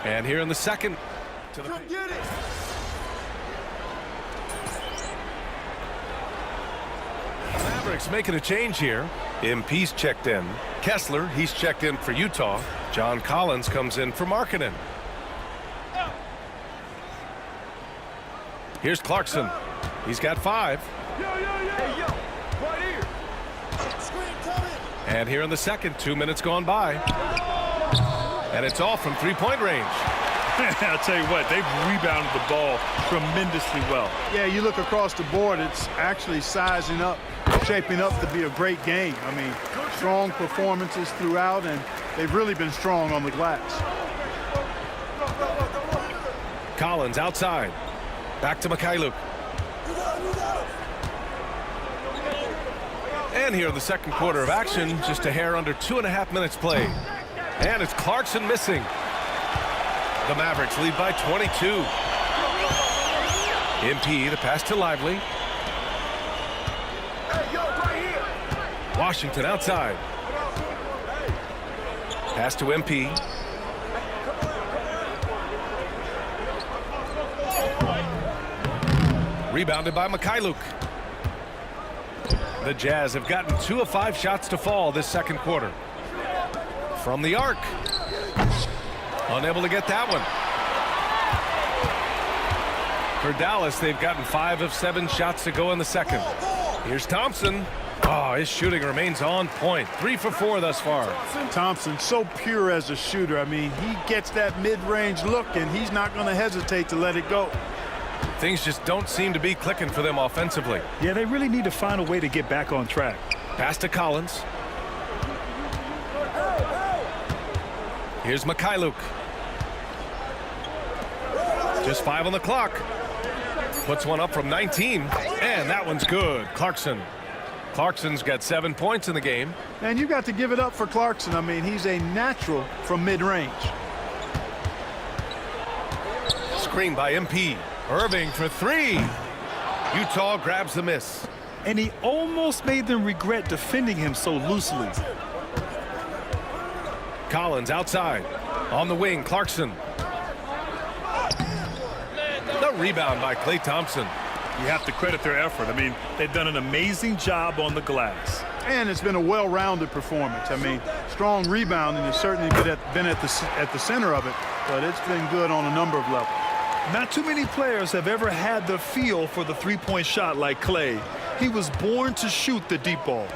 And here in the 2nd. Come get it! Mavericks making a change here. MP's checked in. Kessler, he's checked in for Utah. John Collins comes in for Markkanen. Here's Clarkson. He's got 5. Hey, yo, right here. And here in the 2nd, 2 minutes gone by. And it's all from three-point range. I'll tell you what, they've rebounded the ball tremendously well. Yeah, you look across the board, it's actually sizing up shaping up to be a great game. I mean, strong performances throughout, and they've really been strong on the glass. Collins outside. Back to Mycareer. And here in the second quarter of action, just a hair under 2.5 minutes played. And it's Clarkson missing. The Mavericks lead by 22. MP, the pass to Lively. Washington outside. Pass to MP. Rebounded by Mycareer. The Jazz have gotten 2 of 5 shots to fall this second quarter. From the arc. Unable to get that one. For Dallas, they've gotten 5 of 7 shots to go in the second. Here's Thompson. Oh, his shooting remains on point. 3 for 4 thus far. Thompson, so pure as a shooter. I mean, he gets that mid-range look, and he's not going to hesitate to let it go. Things just don't seem to be clicking for them offensively. Yeah, they really need to find a way to get back on track. Pass to Collins. Here's Mycareer. Just 5 on the clock. Puts one up from 19, and that one's good. Clarkson's got 7 points in the game. And you got to give it up for Clarkson. I mean, he's a natural from mid-range. Screen by MP. Irving for 3. Utah grabs the miss. And he almost made them regret defending him so loosely. Collins outside. On the wing, Clarkson. The rebound by Klay Thompson. You have to credit their effort. I mean, they've done an amazing job on the glass. And it's been a well-rounded performance. I mean, strong rebounding has certainly been at the center of it, but it's been good on a number of levels. Not too many players have ever had the feel for the three-point shot like Klay. He was born to shoot the deep ball.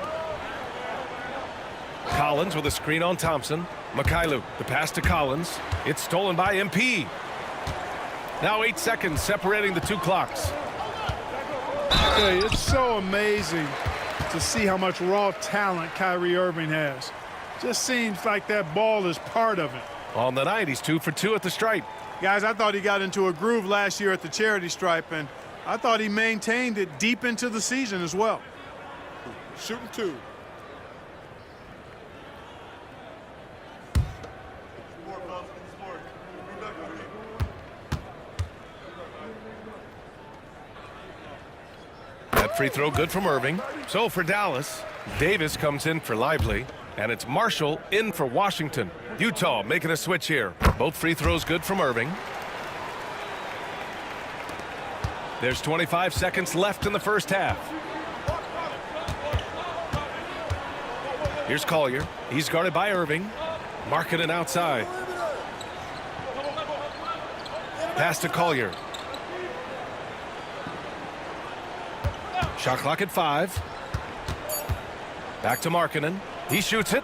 Collins with a screen on Thompson. Mycareer, the pass to Collins. It's stolen by MP. Now 8 seconds separating the 2 clocks. Hey, it's so amazing to see how much raw talent Kyrie Irving has. Just seems like that ball is part of it. On the night, he's 2 for 2 at the stripe. Guys, I thought he got into a groove last year at the charity stripe, and I thought he maintained it deep into the season as well. Shooting 2. That free throw good from Irving. So for Dallas, Davis comes in for Lively, and it's Marshall in for Washington. Utah making a switch here. Both free throws good from Irving. There's 25 seconds left in the first half. Here's Collier. He's guarded by Irving. Marketing outside. Pass to Collier. Shot clock at 5. Back to Markkanen. He shoots it.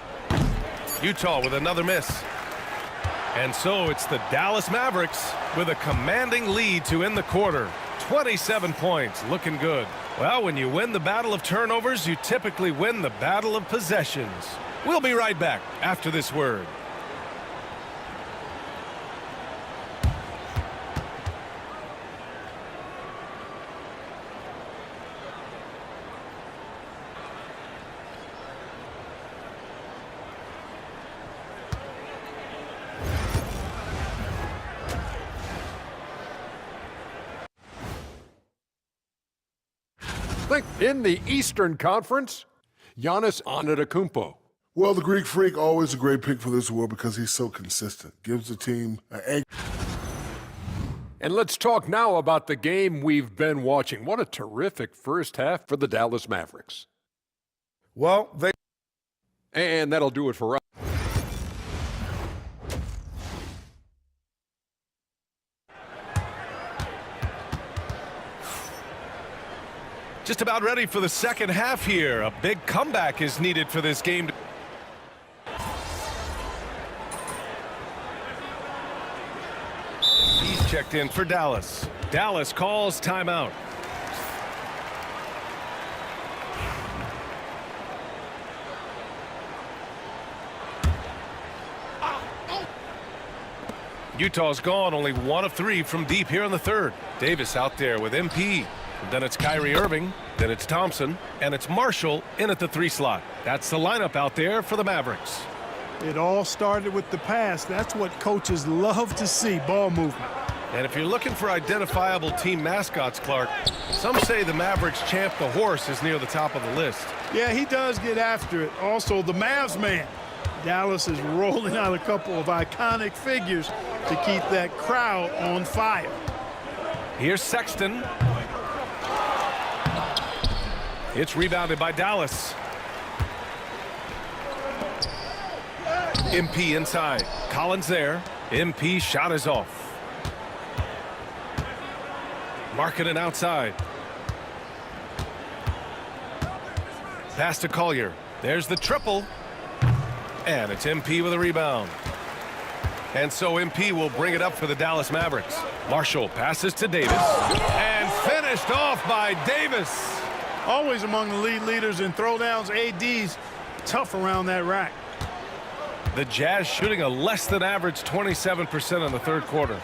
Utah with another miss. And so it's the Dallas Mavericks with a commanding lead to end the quarter. 27 points, looking good. Well, when you win the battle of turnovers, you typically win the battle of possessions. We'll be right back after this word. In the Eastern Conference, Giannis Antetokounmpo. Well, the Greek Freak, always a great pick for this award because he's so consistent. Gives the team an egg. And let's talk now about the game we've been watching. What a terrific first half for the Dallas Mavericks. And that'll do it for us. Just about ready for the second half here. A big comeback is needed for this game. He's checked in for Dallas. Dallas calls timeout. Utah's gone only 1 of 3 from deep here in the third. Davis out there with MP. Then it's Kyrie Irving. Then it's Thompson. And it's Marshall in at the 3 slot. That's the lineup out there for the Mavericks. It all started with the pass. That's what coaches love to see, ball movement. And if you're looking for identifiable team mascots, Clark, some say the Mavericks champ the horse is near the top of the list. Yeah, he does get after it. Also, the Mavs man. Dallas is rolling out a couple of iconic figures to keep that crowd on fire. Here's Sexton. It's rebounded by Dallas. MP inside. Collins there. MP shot is off. Markkanen outside. Pass to Collier. There's the triple. And it's MP with a rebound. And so MP will bring it up for the Dallas Mavericks. Marshall passes to Davis. And finished off by Davis. Always among the lead leaders in throwdowns. AD's tough around that rack. The Jazz shooting a less than average 27% in the third quarter.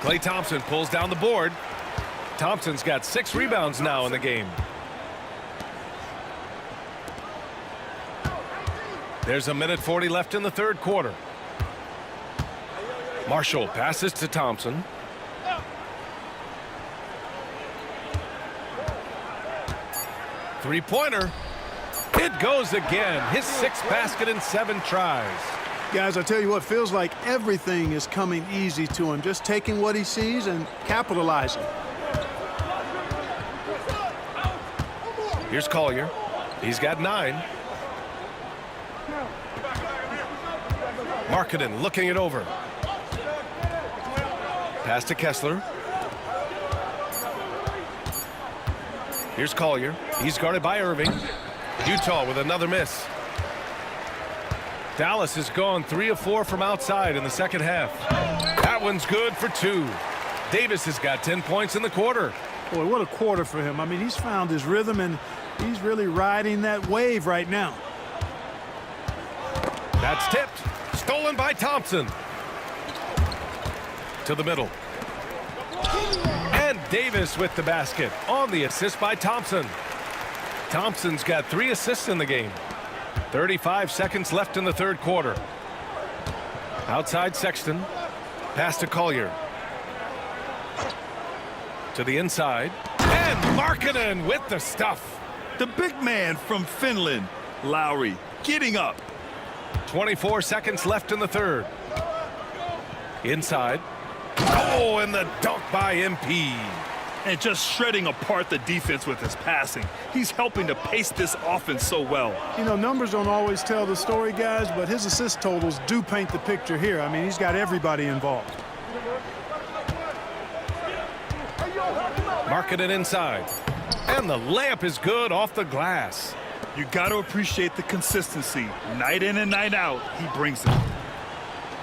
Klay Thompson pulls down the board. Thompson's got 6 rebounds now in the game. There's a minute 40 left in the third quarter. Marshall passes to Thompson. Three-pointer. It goes again. His 6th basket in 7 tries. Guys, I tell you what, feels like everything is coming easy to him. Just taking what he sees and capitalizing. Here's Collier. He's got 9. Markkanen looking it over. Pass to Kessler. Here's Collier. He's guarded by Irving. Utah with another miss. Dallas has gone 3 of 4 from outside in the second half. That one's good for 2. Davis has got 10 points in the quarter. Boy, what a quarter for him. I mean, he's found his rhythm, and he's really riding that wave right now. That's tipped. Stolen by Thompson. To the middle. And Davis with the basket on the assist by Thompson. Thompson's got 3 assists in the game. 35 seconds left in the third quarter. Outside Sexton. Pass to Collier. To the inside. And Markkanen with the stuff. The big man from Finland, Lowry, getting up. 24 seconds left in the third. Inside. Oh, and the dunk by MP. And just shredding apart the defense with his passing. He's helping to pace this offense so well. You know, numbers don't always tell the story, guys, but his assist totals do paint the picture here. I mean, he's got everybody involved. Markkanen inside. And the layup is good off the glass. You got to appreciate the consistency. Night in and night out, he brings it.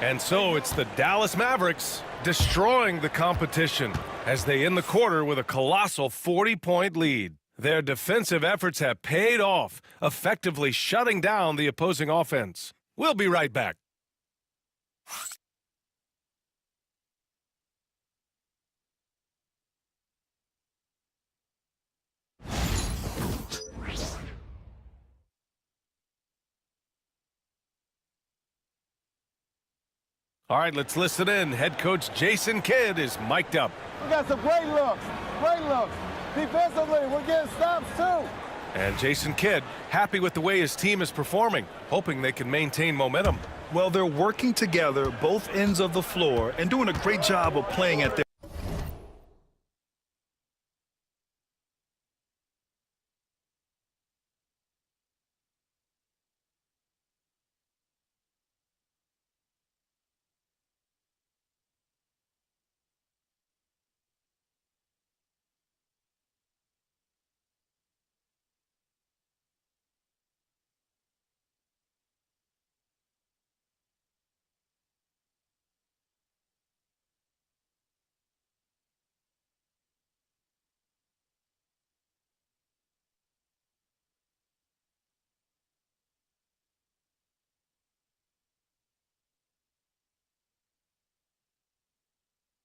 And so it's the Dallas Mavericks destroying the competition as they end the quarter with a colossal 40-point lead. Their defensive efforts have paid off, effectively shutting down the opposing offense. We'll be right back. All right, let's listen in. Head coach Jason Kidd is mic'd up. We got some great looks. Great looks. Defensively, we're getting stops too. And Jason Kidd happy with the way his team is performing, hoping they can maintain momentum. Well, they're working together, both ends of the floor, and doing a great job of playing at their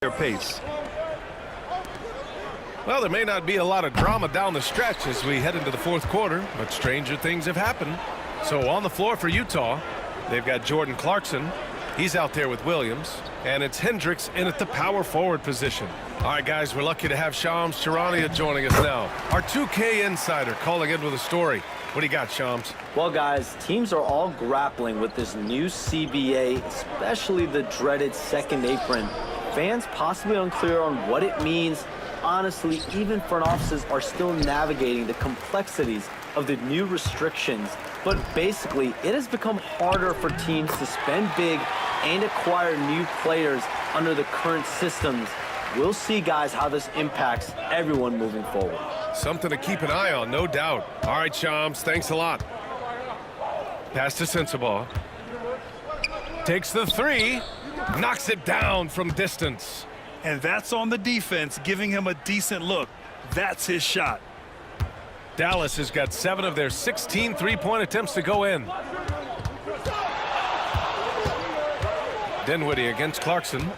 their pace. Well, there may not be a lot of drama down the stretch as we head into the fourth quarter, but stranger things have happened. So on the floor for Utah, they've got Jordan Clarkson. He's out there with Williams, and it's Hendricks in at the power forward position. All right, guys, we're lucky to have Shams Charania joining us now. Our 2K insider calling in with a story. What do you got, Shams? Well, guys, teams are all grappling with this new CBA, especially the dreaded second apron. Fans possibly unclear on what it means. Honestly, even front offices are still navigating the complexities of the new restrictions. But basically, it has become harder for teams to spend big and acquire new players under the current systems. We'll see, guys, how this impacts everyone moving forward. Something to keep an eye on, no doubt. All right, Shams, thanks a lot. Pass to Sensabaugh. Takes the three, knocks it down from distance. And that's on the defense, giving him a decent look. That's his shot. Dallas has got 7 of their 16 three-point attempts to go in. Dinwiddie against Clarkson.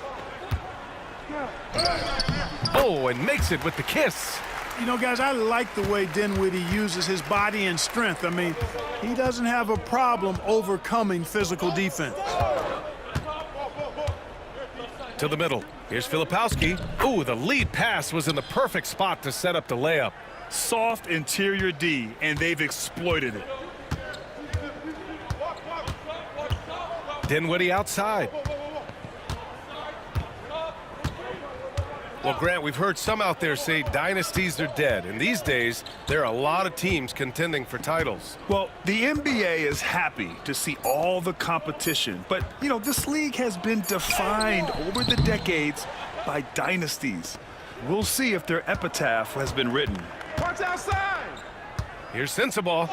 Oh, and makes it with the kiss. You know, guys, I like the way Dinwiddie uses his body and strength. I mean, he doesn't have a problem overcoming physical defense. To the middle. Here's Filipowski. Ooh, the lead pass was in the perfect spot to set up the layup. Soft interior D, and they've exploited it. Dinwiddie outside. Well, Grant, we've heard some out there say dynasties are dead, and these days there are a lot of teams contending for titles. Well, the NBA is happy to see all the competition, but, you know, this league has been defined over the decades by dynasties. We'll see if their epitaph has been written. Watch outside. Here's Sensabaugh,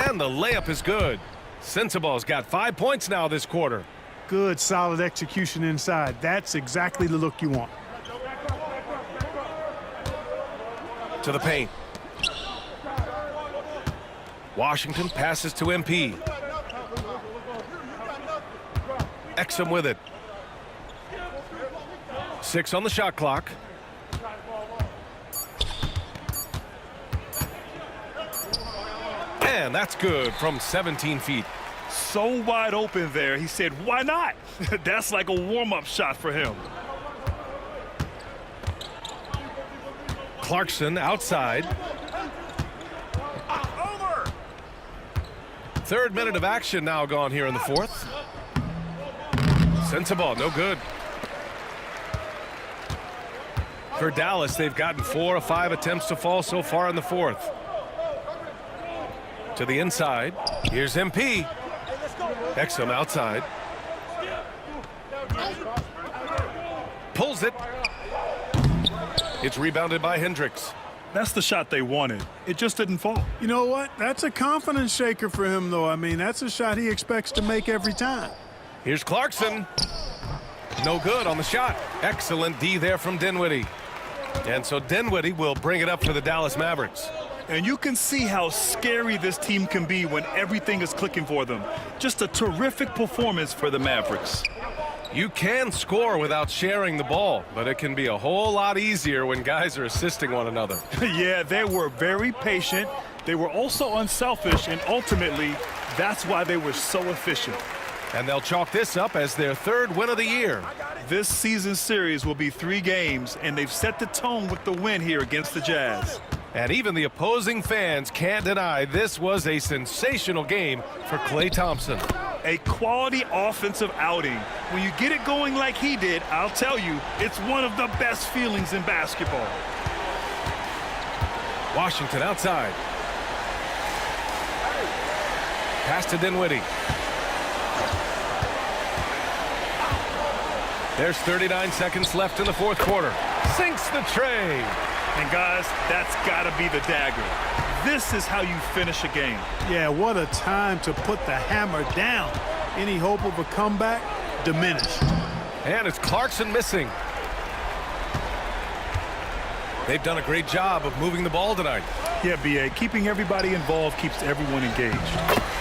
and the layup is good. Sensabaugh's got 5 points now this quarter. Good, solid execution inside. That's exactly the look you want. To the paint. Washington passes to MP. Exum with it. 6 on the shot clock. And that's good from 17 feet. So wide open there, he said, why not? That's like a warm-up shot for him. Clarkson outside. Third minute of action now gone here in the fourth. Sensabaugh, no good. For Dallas, they've gotten 4 of 5 attempts to fall so far in the fourth. To the inside. Here's MP. Exum outside. Pulls it. It's rebounded by Hendricks. That's the shot they wanted. It just didn't fall. You know what? That's a confidence shaker for him, though. I mean, that's a shot he expects to make every time. Here's Clarkson. No good on the shot. Excellent D there from Dinwiddie. And so Dinwiddie will bring it up for the Dallas Mavericks. And you can see how scary this team can be when everything is clicking for them. Just a terrific performance for the Mavericks. You can score without sharing the ball, but it can be a whole lot easier when guys are assisting one another. Yeah, they were very patient. They were also unselfish, and ultimately, that's why they were so efficient. And they'll chalk this up as their 3rd win of the year. This season series will be 3 games, and they've set the tone with the win here against the Jazz. And even the opposing fans can't deny this was a sensational game for Klay Thompson. A quality offensive outing. When you get it going like he did, I'll tell you, it's one of the best feelings in basketball. Washington outside. Pass to Dinwiddie. There's 39 seconds left in the fourth quarter. Sinks the tray. And guys, that's got to be the dagger. This is how you finish a game. Yeah, what a time to put the hammer down. Any hope of a comeback diminished. And it's Clarkson missing. They've done a great job of moving the ball tonight. Yeah, B.A., keeping everybody involved keeps everyone engaged.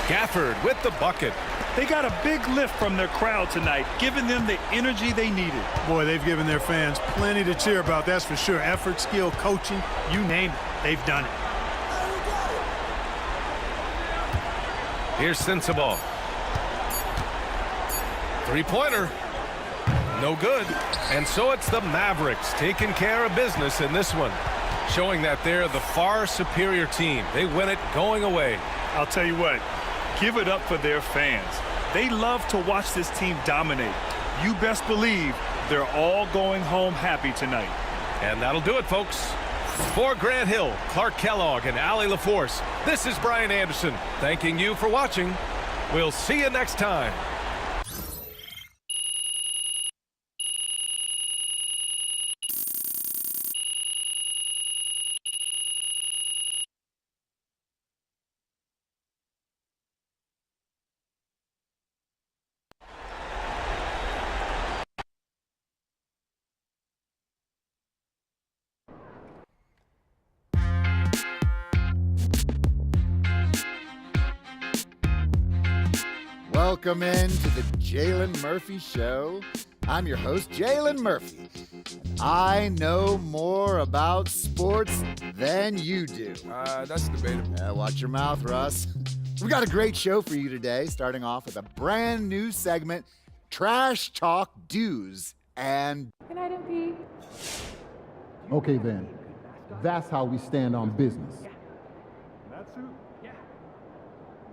Gafford with the bucket. They got a big lift from their crowd tonight, giving them the energy they needed. Boy, they've given their fans plenty to cheer about, that's for sure. Effort, skill, coaching, you name it, they've done it. Here's Sensabaugh. Three-pointer. No good. And so it's the Mavericks taking care of business in this one, showing that they're the far superior team. They win it going away. I'll tell you what, give it up for their fans. They love to watch this team dominate. You best believe they're all going home happy tonight. And that'll do it, folks. For Grant Hill, Clark Kellogg, and Allie LaForce, this is Brian Anderson, thanking you for watching. We'll see you next time. Welcome in to the Jalen Murphy Show. I'm your host, Jalen Murphy. I know more about sports than you do. That's debatable. Watch your mouth, Russ. We got a great show for you today, starting off with a brand new segment, Trash Talk Do's and... Good night, MP. Okay, then. That's how we stand on business. That suit? Yeah.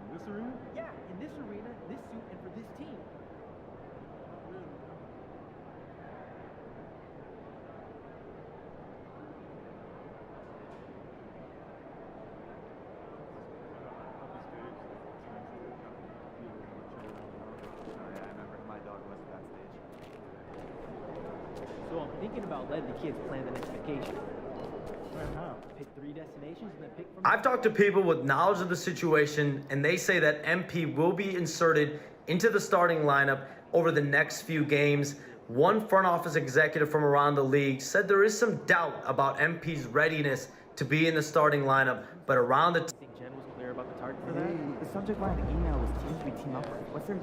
In this arena? Yeah, in this arena, this suit, and for this team. So I'm thinking about letting the kids plan the next vacation. Pick 3 destinations and then pick from... I've talked to people with knowledge of the situation, and they say that MP will be inserted into the starting lineup over the next few games. One front office executive from around the league said there is some doubt about MP's readiness to be in the starting lineup, but around the... I think Jen was clear about the target for that. The subject line of the email was teams we team up with. What's their...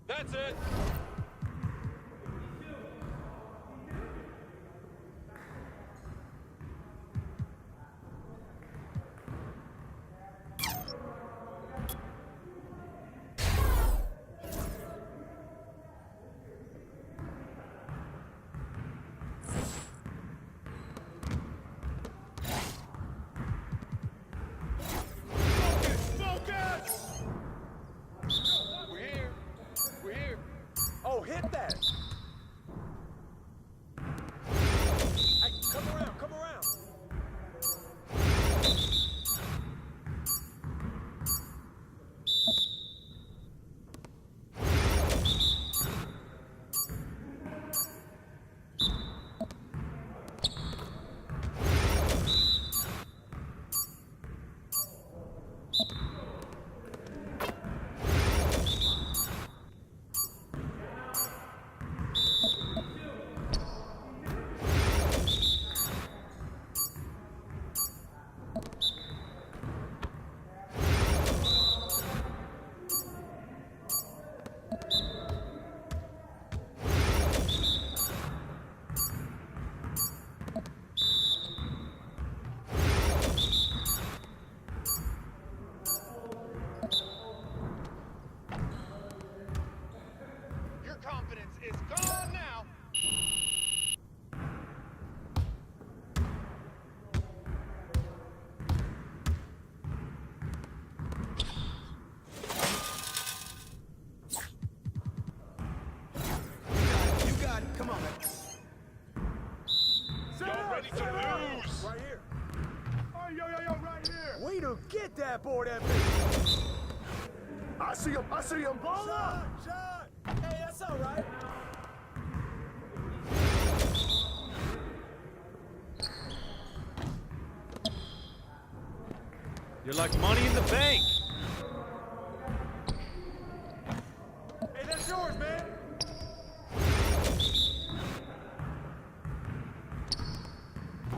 That's it. Oh, hit that! Hey, come around, come around! Way to get that board, MP. I see him. Ball up. Shot. Hey, that's all right. You're like money in the bank. Hey, that's yours, man.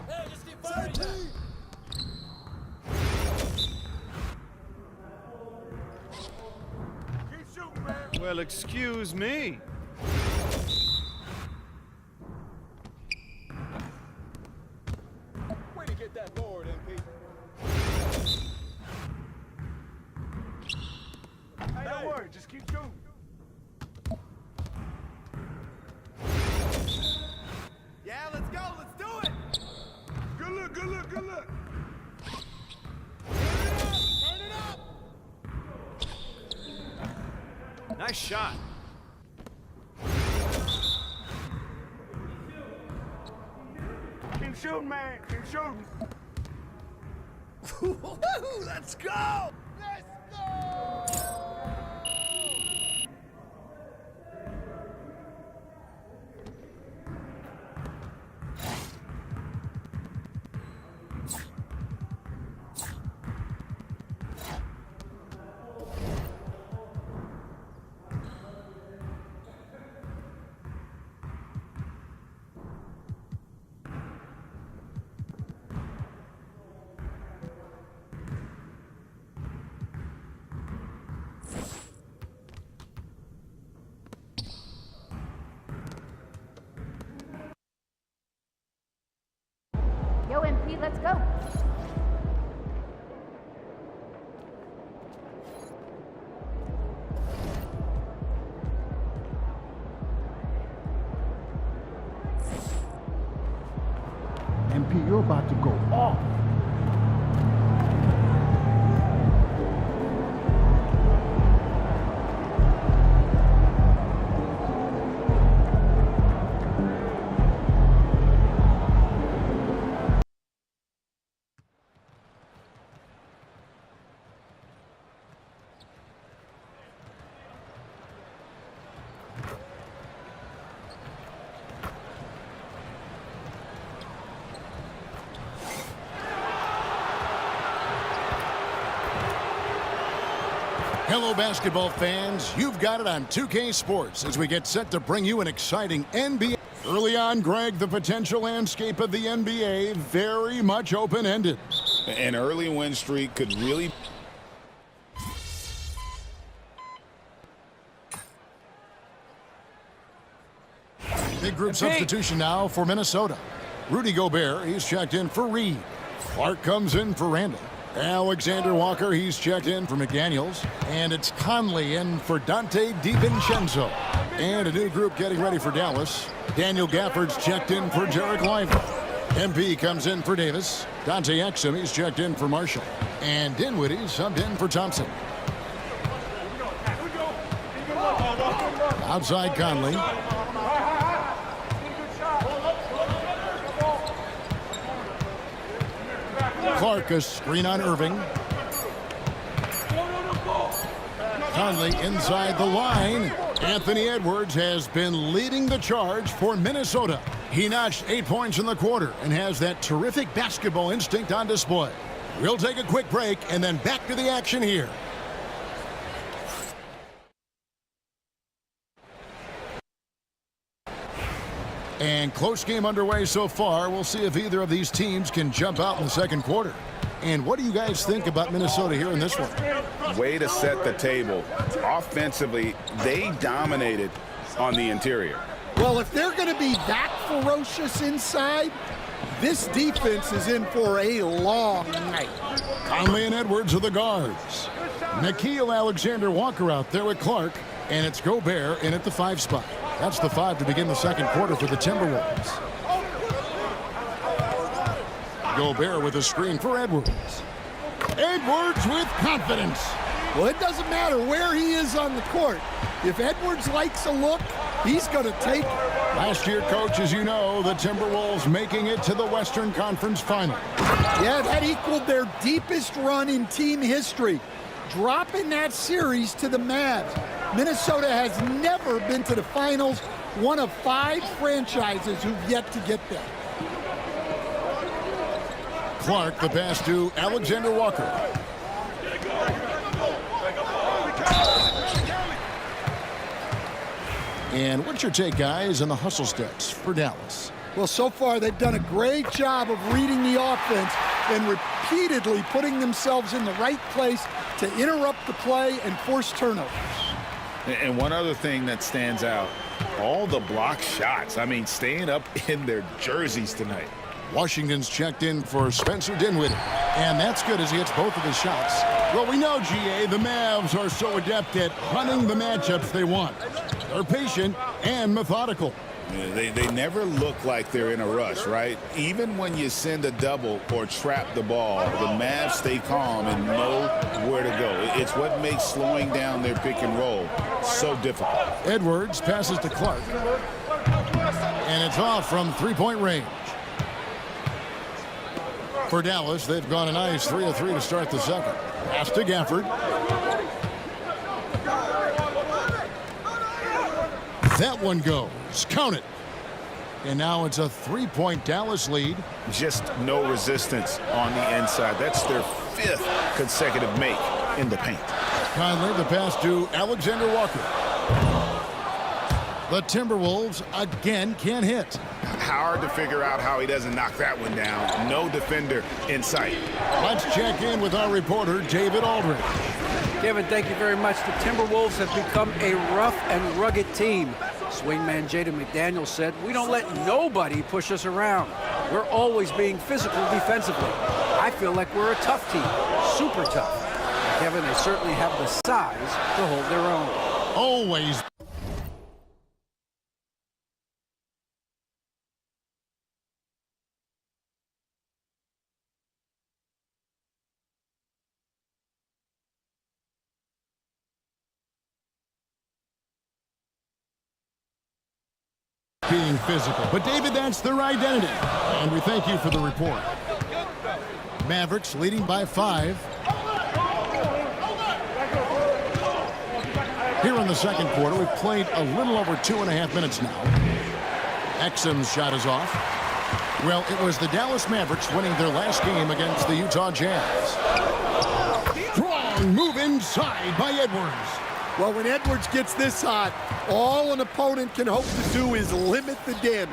Hey, just keep firing that. Well, excuse me. Way to get that board, MP. Hey, don't worry, just keep shooting. Yeah, let's go, let's do it. Good look, good look, good look. Turn it up. Nice shot. Keep shooting, man. Keep shooting. Let's go. Let's go. Yo, MP, let's go. MP, you're about to go off. Hello, basketball fans. You've got it on 2K Sports as we get set to bring you an exciting NBA. Early on, Greg, the potential landscape of the NBA very much open-ended. An early win streak could really... Big group substitution now for Minnesota. Rudy Gobert, he's checked in for Reed. Clark comes in for Randall. Alexander Walker, he's checked in for McDaniels. And it's Conley in for Dante DiVincenzo. And a new group getting ready for Dallas. Daniel Gafford's checked in for Derek Lively. MP comes in for Davis. Dante Exum, he's checked in for Marshall. And Dinwiddie subbed in for Thompson. Outside Conley. Clark, a screen on Irving. Conley inside the line. Anthony Edwards has been leading the charge for Minnesota. He notched 8 points in the quarter and has that terrific basketball instinct on display. We'll take a quick break and then back to the action here. And close game underway so far. We'll see if either of these teams can jump out in the second quarter. And what do you guys think about Minnesota here in this one? Way to set the table. Offensively, they dominated on the interior. Well, if they're going to be that ferocious inside, this defense is in for a long night. Conley and Edwards are the guards. Nickeil Alexander-Walker out there with Clark. And it's Gobert in at the 5 spot. That's the 5 to begin the second quarter for the Timberwolves. Gobert with a screen for Edwards. Edwards with confidence. Well, it doesn't matter where he is on the court. If Edwards likes a look, he's going to take it. Last year, coach, as you know, the Timberwolves making it to the Western Conference Final. Yeah, that equaled their deepest run in team history, dropping that series to the Mavs. Minnesota has never been to the finals, one of 5 franchises who've yet to get there. Clark, the pass to Alexander Walker. And what's your take, guys, on the hustle steps for Dallas? Well, so far they've done a great job of reading the offense and repeatedly putting themselves in the right place to interrupt the play and force turnovers. And one other thing that stands out, all the block shots. I mean, staying up in their jerseys tonight. Washington's checked in for Spencer Dinwiddie, and that's good as he hits both of his shots. Well, we know, GA, the Mavs are so adept at hunting the matchups they want. They're patient and methodical. Yeah, they never look like they're in a rush, right? Even when you send a double or trap the ball, the Mavs stay calm and know where to go. It's what makes slowing down their pick and roll so difficult. Edwards passes to Clark, and it's off from three-point range. For Dallas, they've gone a nice 3 of 3 to start the second. Pass to Gafford. That one goes. Count it. And now it's a 3-point Dallas lead. Just no resistance on the inside. That's their 5th consecutive make in the paint. Conley, the pass to Alexander Walker. The Timberwolves again can't hit. Hard to figure out how he doesn't knock that one down. No defender in sight. Let's check in with our reporter, David Aldridge. Kevin, thank you very much. The Timberwolves have become a rough and rugged team. Swingman Jaden McDaniels said, "We don't let nobody push us around. We're always being physical defensively. I feel like we're a tough team, super tough." And Kevin, they certainly have the size to hold their own. Always. Being physical. But, David, that's their identity. And we thank you for the report. Mavericks leading by 5. Here in the second quarter, we've played a little over 2.5 minutes now. Exum's shot is off. Well, it was the Dallas Mavericks winning their last game against the Utah Jazz. Strong move inside by Edwards. Well, when Edwards gets this hot, all an opponent can hope to do is limit the damage.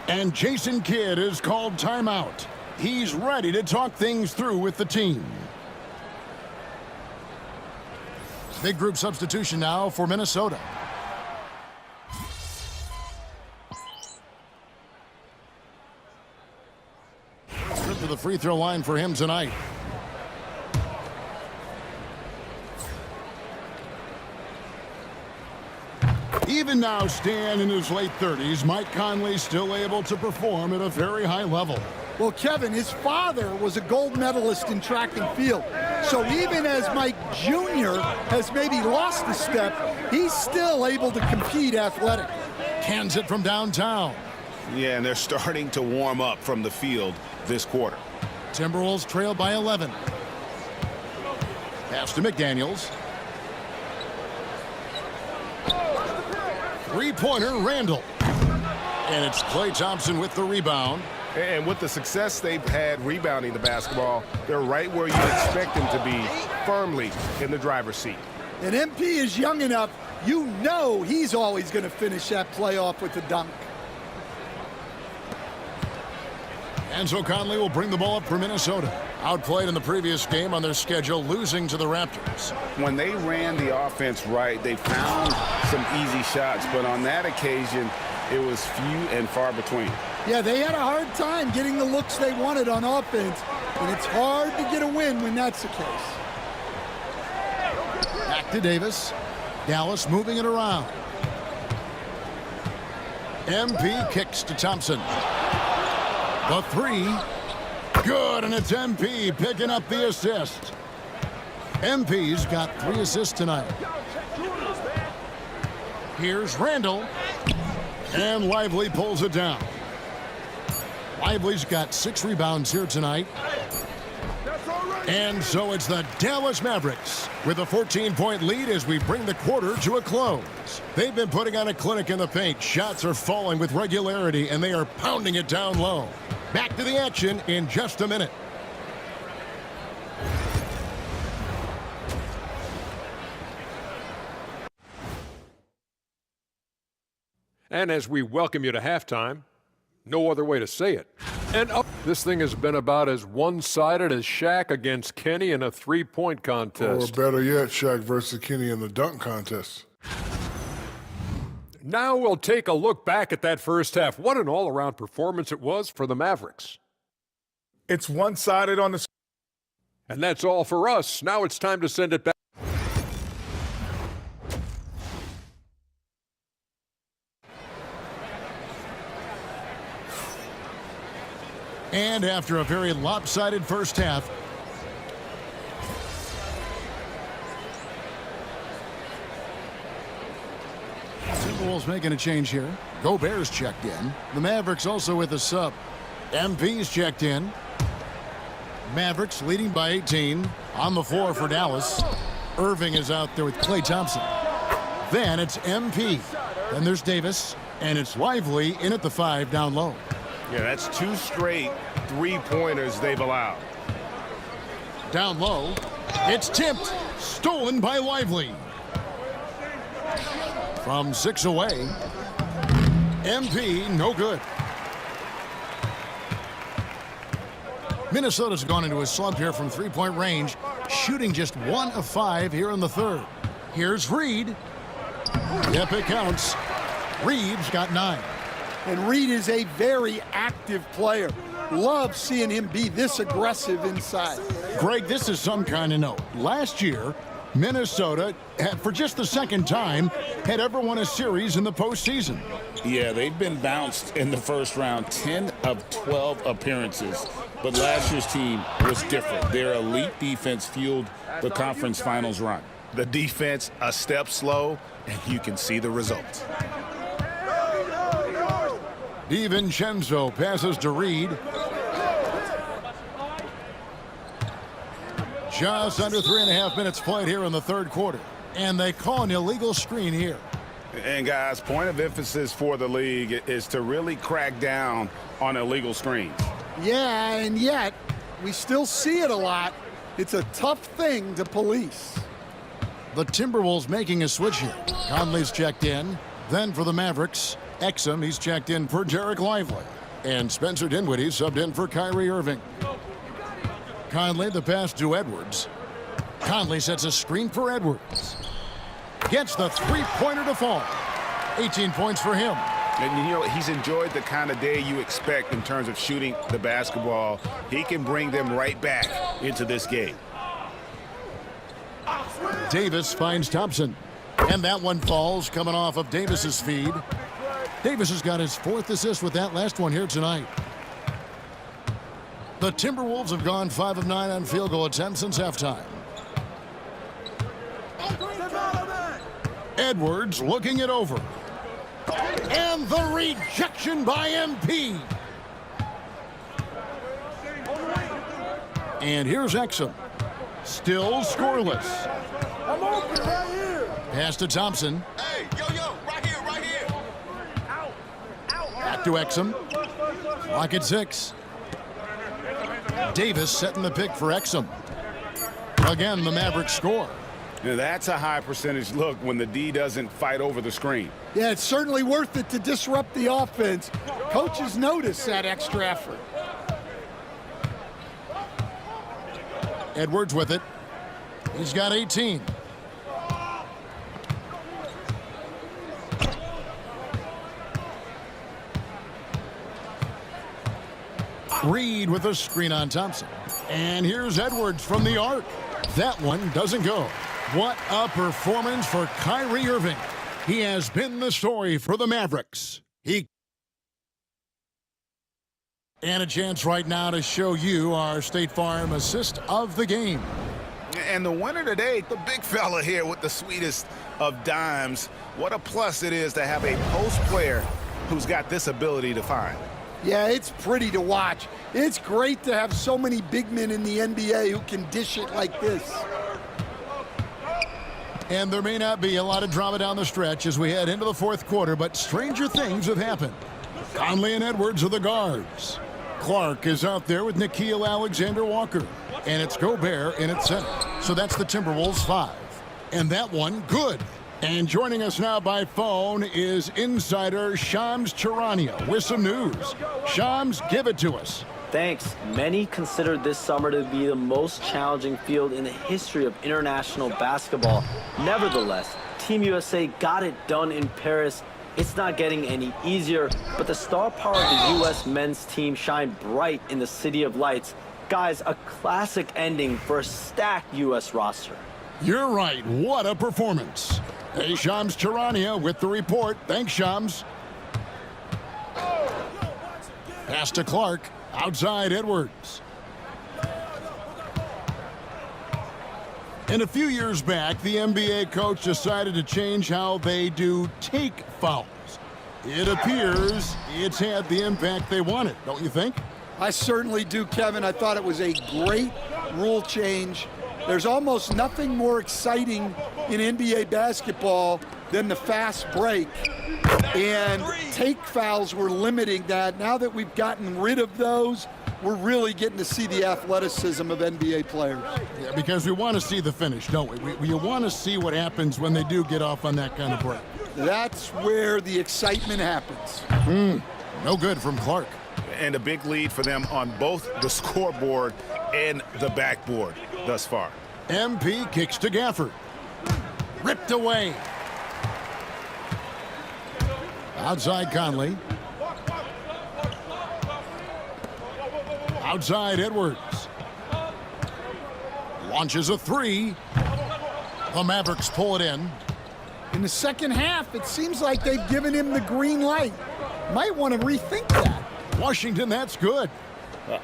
And Jason Kidd is called timeout. He's ready to talk things through with the team. Big group substitution now for Minnesota. Trip to the free throw line for him tonight. Even now, Stan in his late 30s, Mike Conley still able to perform at a very high level. Well, Kevin, his father was a gold medalist in track and field. So even as Mike Jr. has maybe lost a step, he's still able to compete athletically. Cans it from downtown. Yeah, and they're starting to warm up from the field this quarter. Timberwolves trail by 11. Pass to McDaniels. Three-pointer, Randall. And it's Klay Thompson with the rebound. And with the success they've had rebounding the basketball, they're right where you expect them to be, firmly in the driver's seat. And MP is young enough, you know he's always going to finish that play off with a dunk. And so Conley will bring the ball up for Minnesota. Outplayed in the previous game on their schedule, losing to the Raptors. When they ran the offense right, they found some easy shots, but on that occasion, it was few and far between. Yeah, they had a hard time getting the looks they wanted on offense, and it's hard to get a win when that's the case. Back to Davis. Dallas moving it around. MP kicks to Thompson. The three. Good, and it's MP picking up the assist. MP's got 3 assists tonight. Here's Randall. And Lively pulls it down. Lively's got 6 rebounds here tonight. And so it's the Dallas Mavericks with a 14-point lead as we bring the quarter to a close. They've been putting on a clinic in the paint. Shots are falling with regularity, and they are pounding it down low. Back to the action in just a minute. And as we welcome you to halftime, no other way to say it. And up, this thing has been about as one-sided as Shaq against Kenny in a three-point contest. Or better yet, Shaq versus Kenny in the dunk contest. Now we'll take a look back at that first half. What an all-around performance it was for the Mavericks. It's one-sided on the... And that's all for us. Now it's time to send it back. And after a very lopsided first half, Timberwolves making a change here. Gobert's checked in. The Mavericks also with a sub. MP's checked in. Mavericks leading by 18 on the floor for Dallas. Irving is out there with Klay Thompson. Then it's MP. Then there's Davis. And it's Lively in at the 5 down low. Yeah, that's 2 straight three-pointers they've allowed. Down low. It's tipped. Stolen by Lively. From 6 away. MP, no good. Minnesota's gone into a slump here from three-point range, shooting just 1 of 5 here in the third. Here's Reed. Yep, it counts. Reeves got 9. And Reed is a very active player. Love seeing him be this aggressive inside. Greg, this is some kind of note. Last year, Minnesota, for just the second time, had ever won a series in the postseason. Yeah, they've been bounced in the first round, 10 of 12 appearances. But last year's team was different. Their elite defense fueled the conference finals run. The defense a step slow, and you can see the results. DiVincenzo passes to Reed. Just under 3.5 minutes played here in the third quarter. And they call an illegal screen here. And guys, point of emphasis for the league is to really crack down on illegal screens. Yeah, and yet we still see it a lot. It's a tough thing to police. The Timberwolves making a switch here. Conley's checked in. Then for the Mavericks, Exum, he's checked in for Derek Lively. And Spencer Dinwiddie subbed in for Kyrie Irving. Conley, the pass to Edwards. Conley sets a screen for Edwards. Gets the three-pointer to fall. 18 points for him. And, you know, he's enjoyed the kind of day you expect in terms of shooting the basketball. He can bring them right back into this game. Davis finds Thompson. And that one falls coming off of Davis's feed. Davis has got his 4th assist with that last one here tonight. The Timberwolves have gone 5 of 9 on field goal attempts since halftime. Edwards looking it over. And the rejection by MP. And here's Exum. Still scoreless. I'm open right here. Pass to Thompson. Hey, yo, right here, right here. Back to Exum. Clock at 6. Davis setting the pick for Exum. Again, the Mavericks score. Now, that's a high percentage look when the D doesn't fight over the screen. Yeah, it's certainly worth it to disrupt the offense. Coaches notice that extra effort. Edwards with it. He's got 18. Reed with a screen on Thompson. And here's Edwards from the arc. That one doesn't go. What a performance for Kyrie Irving. He has been the story for the Mavericks. And a chance right now to show you our State Farm assist of the game. And the winner today, the big fella here with the sweetest of dimes. What a plus it is to have a post player who's got this ability to find. Yeah, it's pretty to watch. It's great to have so many big men in the NBA who can dish it like this. And there may not be a lot of drama down the stretch as we head into the fourth quarter, but stranger things have happened. Conley and Edwards are the guards. Clark is out there with Nickeil Alexander-Walker. And it's Gobert in at center. So that's the Timberwolves 5. And that one, good. And joining us now by phone is insider Shams Charania with some news. Shams, give it to us. Thanks. Many consider this summer to be the most challenging field in the history of international basketball. Nevertheless, Team USA got it done in Paris It's not getting any easier, but the star power of the U.S. men's team shined bright in the City of Lights. Guys, a classic ending for a stacked U.S. roster. You're right. What a performance. Hey, Shams Charania with the report. Thanks, Shams. Pass to Clark. Outside Edwards. And a few years back, the NBA coach decided to change how they do take fouls. It appears it's had the impact they wanted, don't you think? I certainly do, Kevin. I thought it was a great rule change. There's almost nothing more exciting in NBA basketball than the fast break. And take fouls were limiting that. Now that we've gotten rid of those, we're really getting to see the athleticism of NBA players. Yeah, because we want to see the finish, don't we? We want to see what happens when they do get off on that kind of break. That's where the excitement happens. No good from Clark. And a big lead for them on both the scoreboard and the backboard thus far. MP kicks to Gafford. Ripped away. Outside Conley. Outside Edwards. Launches a three. The Mavericks pull it in. In the second half, it seems like they've given him the green light. Might want to rethink that. Washington, that's good.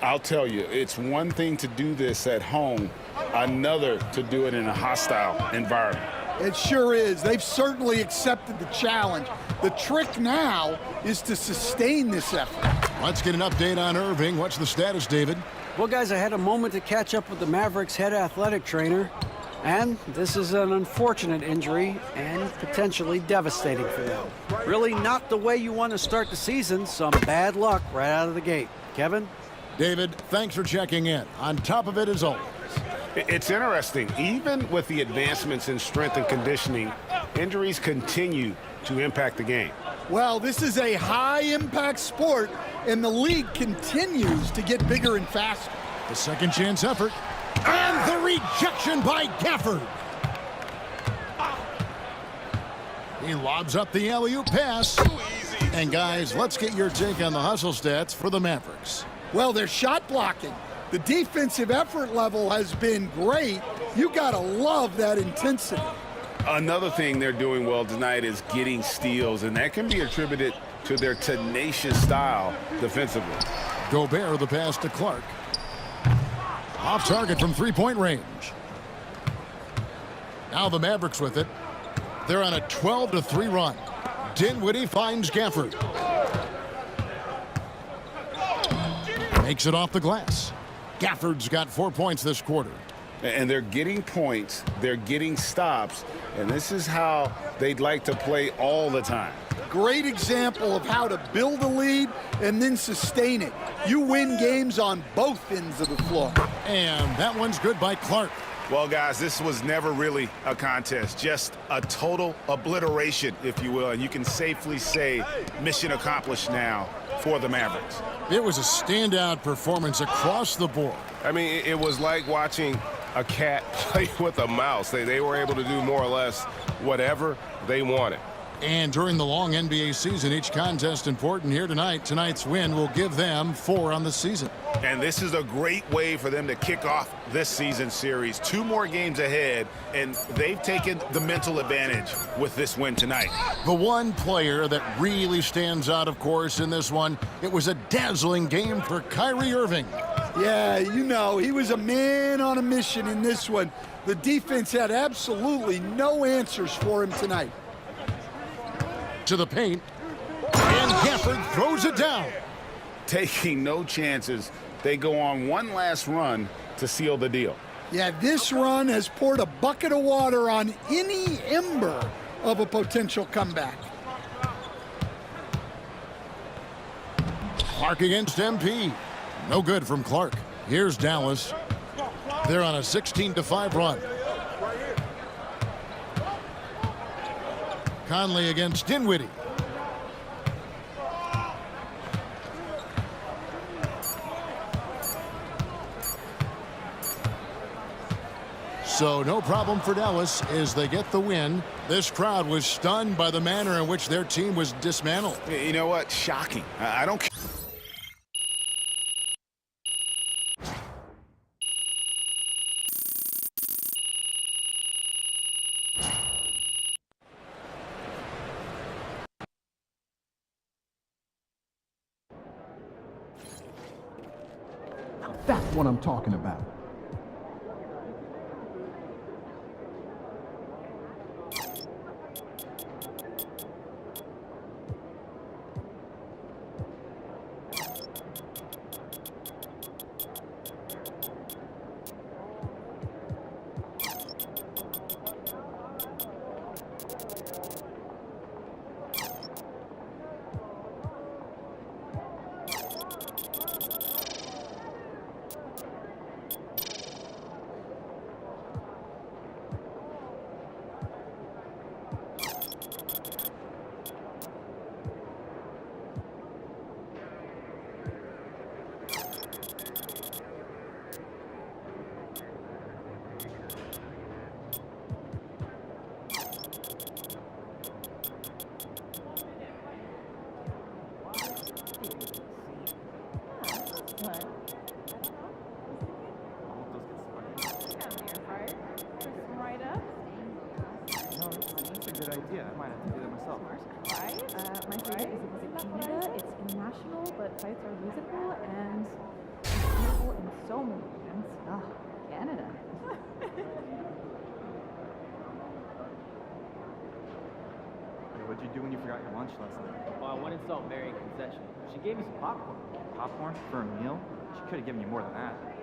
I'll tell you, it's one thing to do this at home, another to do it in a hostile environment. It sure is. They've certainly accepted the challenge. The trick now is to sustain this effort. Let's get an update on Irving. What's the status, David? Well, guys, I had a moment to catch up with the Mavericks head athletic trainer, and this is an unfortunate injury and potentially devastating for them. Really not the way you want to start the season. Some bad luck right out of the gate. Kevin? David, thanks for checking in. On top of it as always. It's interesting. Even with the advancements in strength and conditioning, injuries continue to impact the game. Well, this is a high-impact sport, and the league continues to get bigger and faster. The second chance effort. And the rejection by Gafford. He lobs up the alley-oop pass. And guys, let's get your take on the hustle stats for the Mavericks. Well, they're shot blocking. The defensive effort level has been great. You gotta love that intensity. Another thing they're doing well tonight is getting steals, and that can be attributed to their tenacious style defensively. Gobert, the pass to Clark. Off target from three-point range. Now the Mavericks with it. They're on a 12-3 run. Dinwiddie finds Gafford. Makes it off the glass. Gafford's got 4 points this quarter. And they're getting points, they're getting stops, and this is how they'd like to play all the time. Great example of how to build a lead and then sustain it. You win games on both ends of the floor. And that one's good by Clark. Well, guys, this was never really a contest, just a total obliteration, if you will, and you can safely say mission accomplished now for the Mavericks. It was a standout performance across the board. I mean, it was like watching a cat play with a mouse. They were able to do more or less whatever they wanted. And during the long NBA season, each contest important here tonight. Tonight's win will give them 4 on the season. And this is a great way for them to kick off this season series. 2 more games ahead, and they've taken the mental advantage with this win tonight. The one player that really stands out, of course, in this one, it was a dazzling game for Kyrie Irving. Yeah, you know, he was a man on a mission in this one. The defense had absolutely no answers for him tonight. To the paint, and Gafford throws it down. Taking no chances, they go on one last run to seal the deal. Yeah, this run has poured a bucket of water on any ember of a potential comeback. Clark against MP. No good from Clark. Here's Dallas. They're on a 16-5 run. Conley against Dinwiddie. So no problem for Dallas as they get the win. This crowd was stunned by the manner in which their team was dismantled. You know what? Shocking. I don't care. That's what I'm talking about. Fights are musical and beautiful in so many ways. Oh, Canada. What'd you do when you forgot your lunch last night? Well, I went and saw Mary in concession. She gave me some popcorn. Popcorn for a meal? She could have given you more than that.